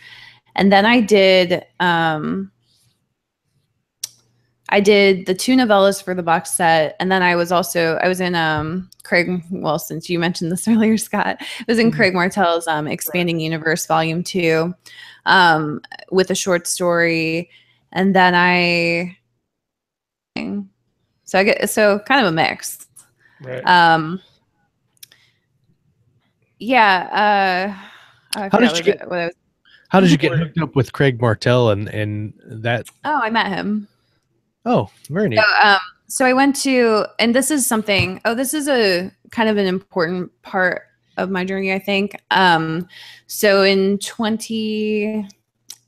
And then I did the 2 novellas for the box set. And then I was in Craig, well, since you mentioned this earlier, Scott, I was in Craig Martell's Expanding Universe Volume 2 with a short story. And then so kind of a mix. Right. Yeah. How did you get hooked up with Craig Martell and that? Oh, I met him. Oh, very neat. So I went to, and this is something, this is a kind of an important part of my journey, I think. So in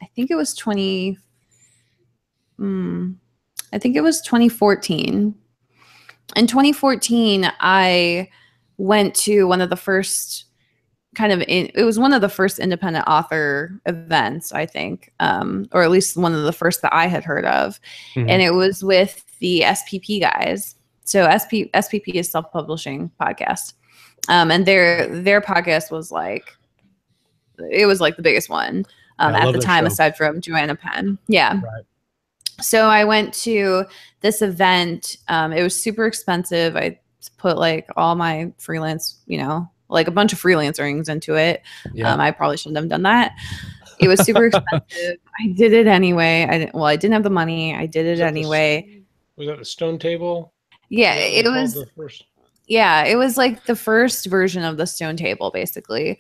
I think it was 2014. In 2014, I went to one of the first it was one of the first independent author events, I think, or at least one of the first that I had heard of. Mm-hmm. And it was with the SPP guys. So SPP is self-publishing podcast. And their podcast was it was like the biggest one at the time, aside from Joanna Penn. Yeah. Right. So I went to this event. It was super expensive. I put all my freelance, a bunch of freelancers into it. Yeah. I probably shouldn't have done that. It was super expensive. I did it anyway. I didn't have the money. I did it anyway. Was that the Stone Table? Yeah, it was. Yeah, it was like the first version of the Stone Table, basically.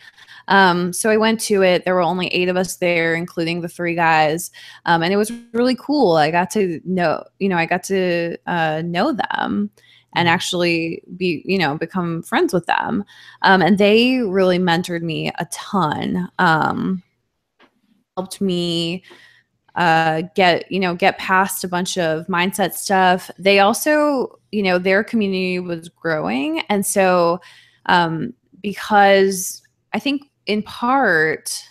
So I went to it. There were only 8 of us there, including the 3 guys. And it was really cool. I got to know, know them and actually become friends with them. And they really mentored me a ton. Helped me get past a bunch of mindset stuff. They also, their community was growing. And so because I think in part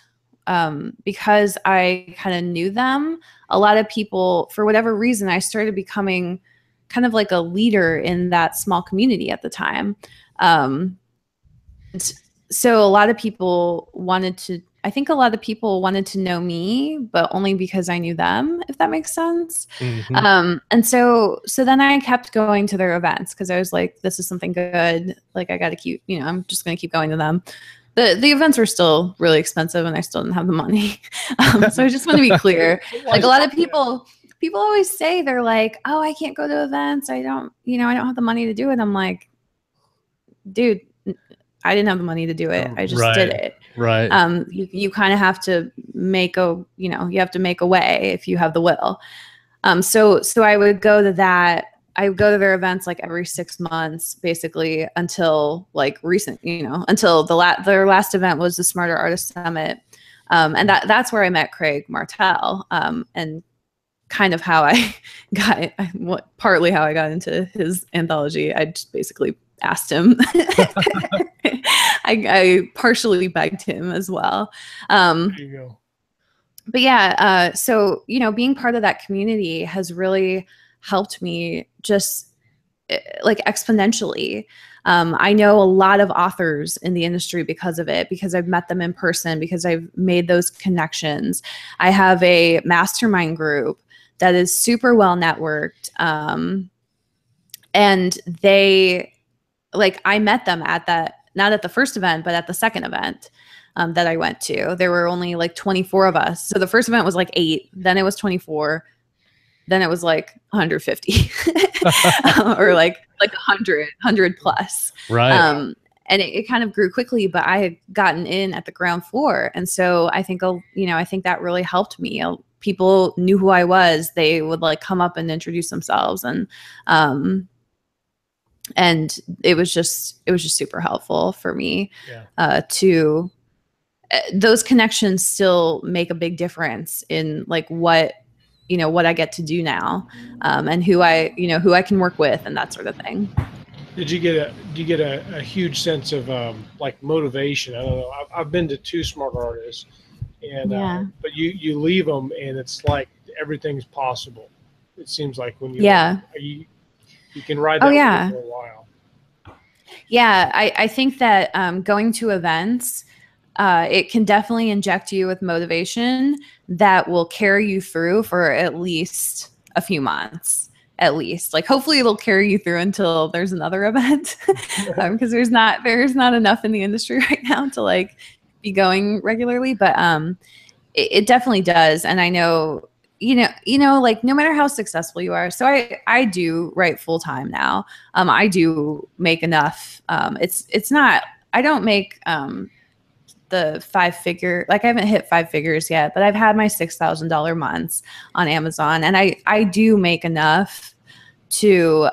because I kind of knew them, a lot of people, for whatever reason, I started becoming kind of like a leader in that small community at the time. So a lot of people wanted to know me, but only because I knew them, if that makes sense. Mm-hmm. And so then I kept going to their events because I was like, this is something good. I got to keep, I'm just going to keep going to them. The events were still really expensive and I still didn't have the money. So I just want to be clear. A lot of people always say, they're like, oh, I can't go to events. I don't have the money to do it. I'm like, dude, I didn't have the money to do it. I just did it. Right. You kind of have to make a way if you have the will. So I would go to that. I would go to their events every 6 months, basically, until until their last event was the Smarter Artist Summit. And that's where I met Craig Martell. And kind of how I got partly how I got into his anthology. I just basically asked him. I partially begged him as well. There you go. But yeah, so, you know, being part of that community has really helped me just like exponentially. I know a lot of authors in the industry because of it, because I've met them in person, because I've made those connections. I have a mastermind group that is super well networked. And they, like, I met them at that, not at the first event, but at the second event that I went to. There were only like 24 of us. So the first event was like 8, then it was 24. Then it was like 150 or like 100 plus. Right. And it kind of grew quickly, but I had gotten in at the ground floor. And so I think, you know, I think that really helped me. People knew who I was. They would like come up and introduce themselves. And it was just super helpful for me to those connections still make a big difference in like what I get to do now, and who I can work with and that sort of thing. Do you get a huge sense of like motivation? I don't know. I've been to 2 smart artists, and but you leave them and it's like everything's possible. It seems like when you can ride that for a while. Yeah, I think that going to events, it can definitely inject you with motivation that will carry you through for at least a few months. At least, like, hopefully it'll carry you through until there's another event, because there's not enough in the industry right now to like be going regularly. But it definitely does. And I know, like, no matter how successful you are. So I do write full time now. I do make enough. It's not. I don't make the 5-figure, like I haven't hit 5 figures yet, but I've had my $6,000 months on Amazon, and I do make enough to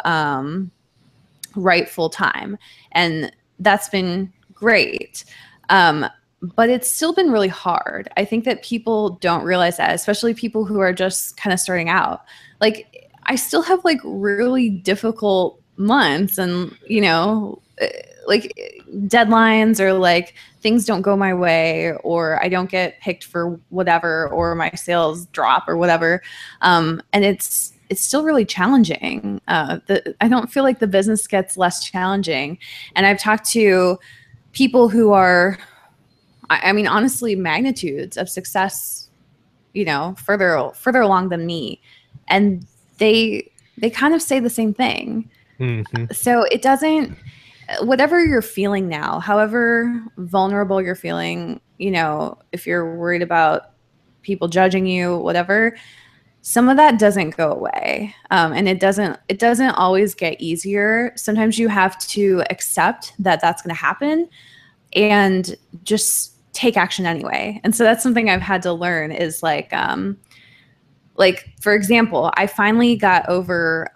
write full time, and that's been great. But it's still been really hard. I think that people don't realize that, especially people who are just kind of starting out. Like, I still have like really difficult months, and like deadlines, or like things don't go my way, or I don't get picked for whatever, or my sales drop or whatever. And it's still really challenging. I don't feel like the business gets less challenging. And I've talked to people who are, I mean, honestly, magnitudes of success, further along than me. And they kind of say the same thing. Mm-hmm. So it doesn't, whatever you're feeling now, however vulnerable you're feeling, if you're worried about people judging you, whatever, some of that doesn't go away. And it doesn't always get easier. Sometimes you have to accept that that's going to happen and just take action anyway. And so that's something I've had to learn is like, for example, I finally got over,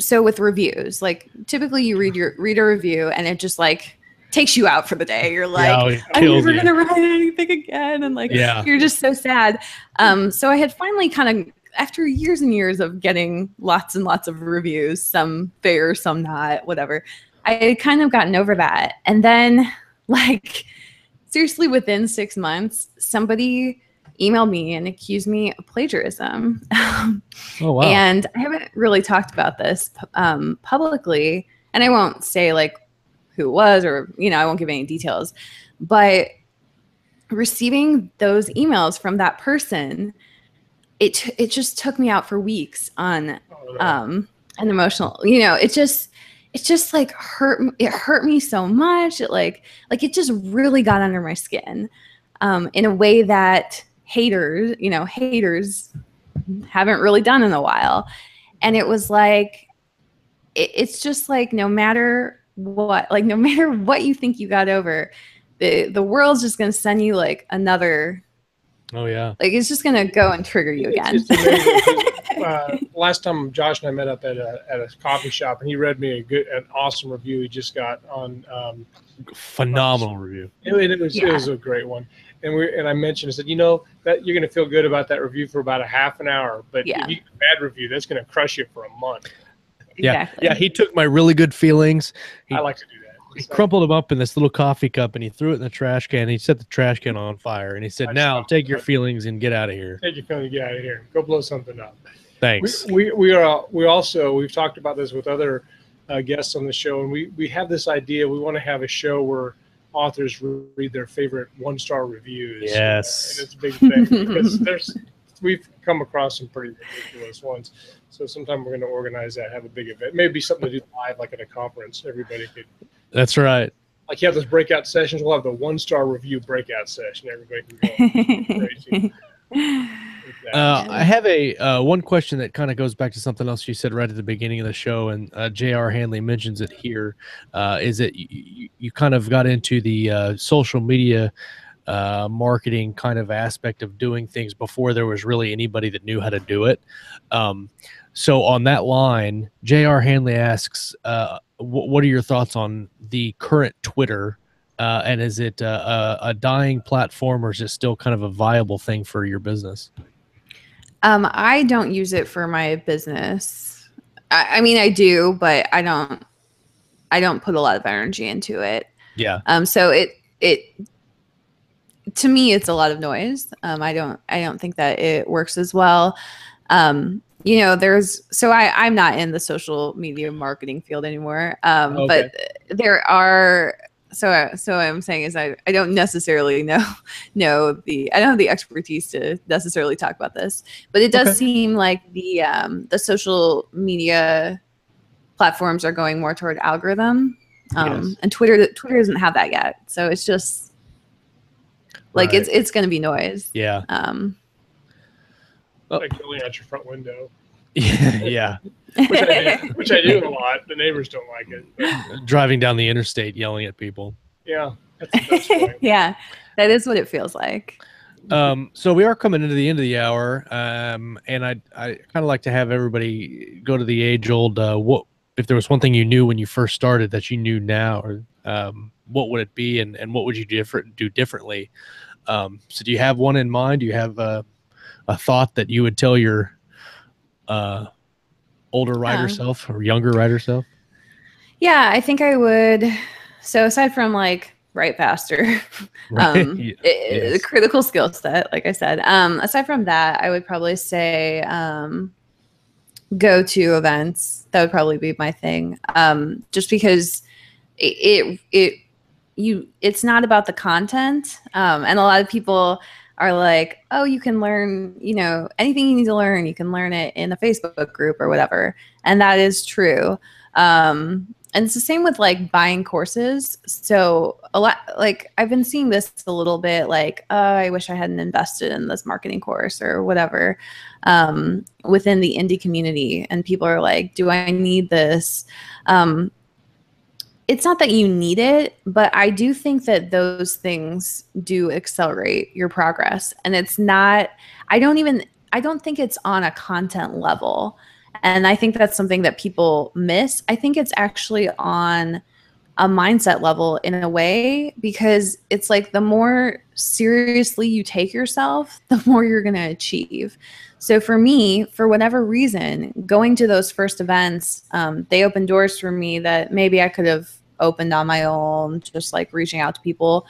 so with reviews, like typically you read a review and it just like takes you out for the day. You're like, I'm never going to write anything again. And like, you're just so sad. So I had finally kind of, after years and years of getting lots and lots of reviews, some fair, some not, whatever, I had kind of gotten over that. And then like, seriously, within 6 months, somebody emailed me and accused me of plagiarism. Oh, wow. And I haven't really talked about this publicly, and I won't say like who it was, or, I won't give any details, but receiving those emails from that person, it just took me out for weeks on an emotional, it just like hurt me so much. It just really got under my skin in a way that haters haven't really done in a while. And it was like, it's just like, no matter what you think you got over, the world's just going to send you like another. Oh yeah. Like, it's just going to go and trigger you again. It's amazing. Last time Josh and I met up at a coffee shop, and he read me an awesome review he just got on. Phenomenal review. It was a great one. And I mentioned, I said, that you're going to feel good about that review for about a half an hour, but if you get a bad review, that's going to crush you for a month. Exactly. Yeah. He took my really good feelings. I like to do that. He crumpled them up in this little coffee cup and he threw it in the trash can. He set the trash can on fire and he said, "Now take your feelings and get out of here. Take your feelings, get out of here. Go blow something up." Thanks. We've talked about this with other guests on the show, and we have this idea. We want to have a show where authors read their favorite 1-star reviews. Yes, and it's a big thing because we've come across some pretty ridiculous ones. So sometime we're going to organize that, have a big event, maybe something to do live, like at a conference. Everybody could. That's right. Like you have those breakout sessions. We'll have the 1-star review breakout session. Everybody can go crazy. I have a one question that kind of goes back to something else you said right at the beginning of the show, and J.R. Hanley mentions it here. Is that you kind of got into the social media marketing kind of aspect of doing things before there was really anybody that knew how to do it. So on that line, J.R. Hanley asks, what are your thoughts on the current Twitter? And is it a dying platform, or is it still kind of a viable thing for your business? I don't use it for my business. I mean, I do, but I don't put a lot of energy into it. Yeah. So it to me, it's a lot of noise. I don't think that it works as well. I'm not in the social media marketing field anymore. Okay. But there are. So what I'm saying is I don't necessarily I don't have the expertise to necessarily talk about this, but it does seem like the social media platforms are going more toward algorithm, Yes. and Twitter doesn't have that yet. So it's just like it's going to be noise. Yeah. Like yelling at your front window. Yeah. Which I do a lot. The neighbors don't like it. But. Driving down the interstate, yelling at people. Yeah, that's the best way. Yeah, that is what it feels like. So we are coming into the end of the hour, and I kind of like to have everybody go to the age-old. What if there was one thing you knew when you first started that you knew now, or what would it be, and what would you do differently? So do you have one in mind? Do you have a thought that you would tell your older writer self or younger writer self? Yeah, I think I would. So aside from like write faster, Yes. critical skill set, like I said, aside from that, I would probably say go to events. That would probably be my thing. Just because it's not about the content, and a lot of people are like, oh, you can learn, anything you need to learn, you can learn it in a Facebook group or whatever. And that is true. And it's the same with like buying courses. So a lot, like I've been seeing this a little bit like, I wish I hadn't invested in this marketing course or whatever, within the indie community. And people are like, do I need this? It's not that you need it, but I do think that those things do accelerate your progress. And it's not, I don't think it's on a content level. And I think that's something that people miss. I think it's actually on a mindset level in a way, because it's like the more seriously you take yourself, the more you're going to achieve. So for me, for whatever reason, going to those first events, they opened doors for me that maybe I could have opened on my own, just like reaching out to people.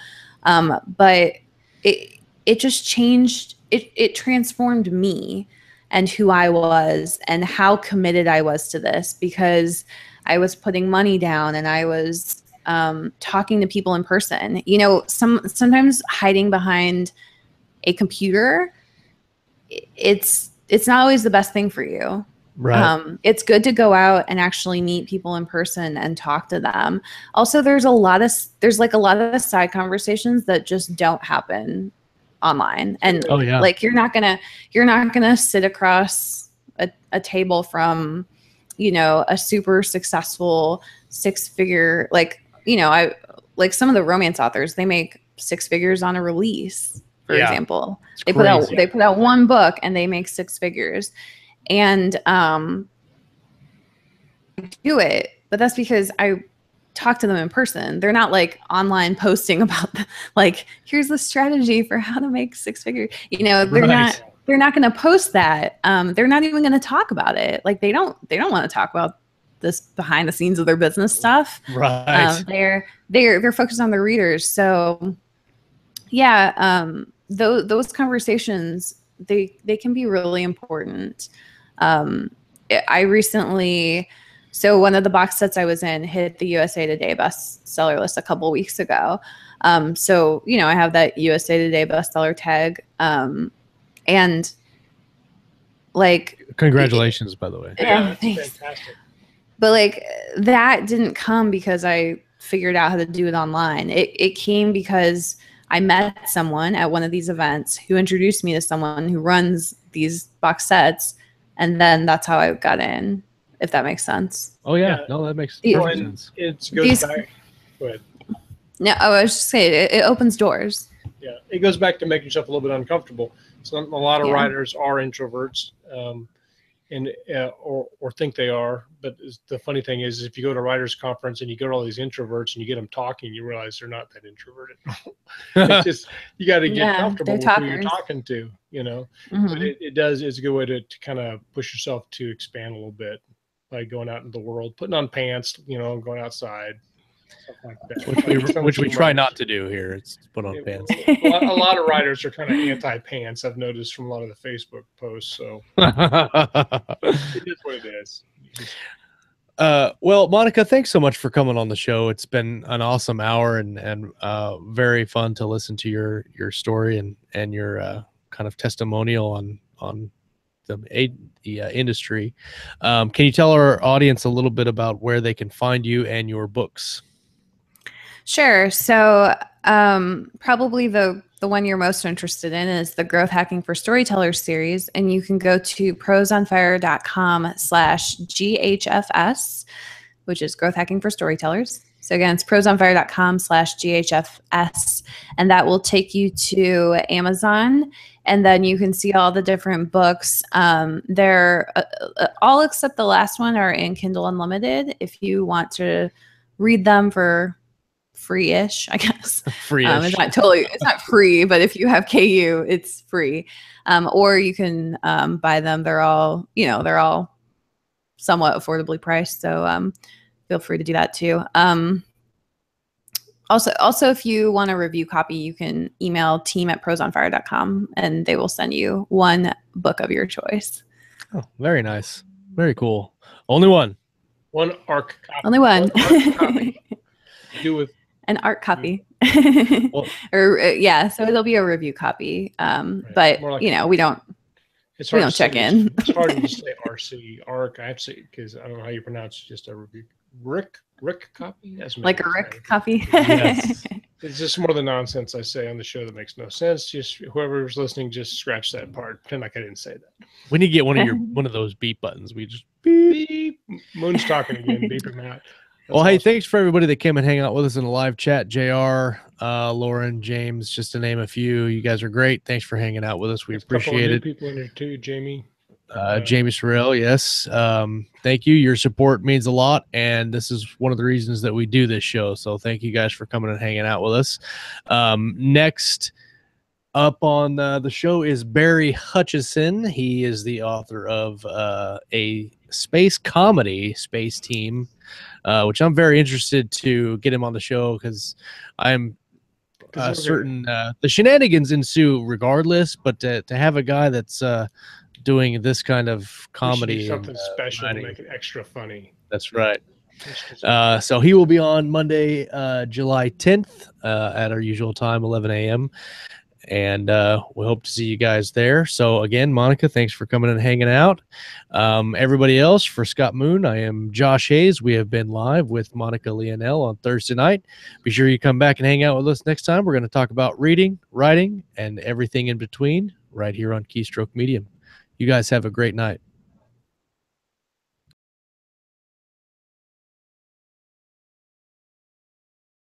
But it just changed. It transformed me and who I was and how committed I was to this, because I was putting money down and I was talking to people in person. Sometimes hiding behind a computer, it's not always the best thing for you. Right. It's good to go out and actually meet people in person and talk to them. Also, there's a lot of side conversations that just don't happen online. And like you're not gonna sit across a table from, a super successful 6-figure, I like some of the romance authors, they make 6 figures on a release, for example. They put out one book and they make 6 figures. And I do it, but that's because I talk to them in person. They're not like online posting about like, here's the strategy for how to make 6 figures. They're not going to post that. They're not even going to talk about it. Like they don't want to talk about this behind the scenes of their business stuff. Right. They're focused on their readers. So yeah, those conversations, they can be really important. I recently, so one of the box sets I was in hit the USA Today bestseller list a couple weeks ago. So, you know, I have that USA Today bestseller tag. And like, congratulations, by the way. Yeah, that's fantastic. But like, that didn't come because I figured out how to do it online. It came because I met someone at one of these events who introduced me to someone who runs these box sets. And then that's how I got in, if that makes sense. Oh, yeah. No, that makes perfect sense. It goes back. Go ahead. No, I was just saying, it opens doors. Yeah, it goes back to making yourself a little bit uncomfortable. So a lot of writers are introverts, and or think they are. But the funny thing is, if you go to a writers' conference and you go to all these introverts and you get them talking, you realize they're not that introverted. It's just, you got to get comfortable with who you're talking to, you know. Mm-hmm. But it's a good way to kind of push yourself to expand a little bit by going out into the world, putting on pants, you know, going outside. Like that. Which we try not to do here. It's put on pants. A lot of writers are kind of anti-pants. I've noticed from a lot of the Facebook posts. So it is what it is. Well, Monica, thanks so much for coming on the show. It's been an awesome hour and very fun to listen to your story and your kind of testimonial on the industry. Can you tell our audience a little bit about where they can find you and your books? Sure. So probably the one you're most interested in is the Growth Hacking for Storytellers series. And you can go to prosonfire.com/GHFS, which is Growth Hacking for Storytellers. So again, it's prosonfire.com/GHFS. And that will take you to Amazon. And then you can see all the different books. They're all except the last one are in Kindle Unlimited. If you want to read them for free-ish, I guess. Free-ish. It's not free, but if you have KU, it's free. Or you can buy them. They're all somewhat affordably priced. So feel free to do that too. Also, if you want a review copy, you can email team@prosonfire.com and they will send you one book of your choice. Oh, very nice. Very cool. Only one. One ARC copy. Only one. ARC copy. Do with an ARC copy. Well, so it'll be a review copy. But like, we don't check in. It's hard to just say RC, ARC. I have to say, because I don't know how you pronounce just a review. Rick copy? That's like a Rick copy? Yes. It's just more the nonsense I say on the show that makes no sense. Just whoever's listening, just scratch that part. Pretend like I didn't say that. We need to get one of those beep buttons. We just beep. Moon's talking again. Beep him out. Well, hey, thanks for everybody that came and hang out with us in the live chat. JR, Lauren, James, just to name a few. You guys are great. Thanks for hanging out with us. We appreciate it. People in there too, Jamie. Jamie Sorrell, yes. Thank you. Your support means a lot, and this is one of the reasons that we do this show. So thank you guys for coming and hanging out with us. Next up on the show is Barry Hutchison. He is the author of a space comedy, Space Team, which I'm very interested to get him on the show because I'm certain the shenanigans ensue regardless, but to have a guy that's doing this kind of comedy, something special to make it extra funny. That's right. So he will be on Monday, July 10th at our usual time, 11 a.m. And we hope to see you guys there. So again, Monica, thanks for coming and hanging out. Everybody else, for Scott Moon, I am Josh Hayes. We have been live with Monica Leonelle on Thursday night. Be sure you come back and hang out with us next time. We're going to talk about reading, writing, and everything in between right here on Keystroke Medium. You guys have a great night.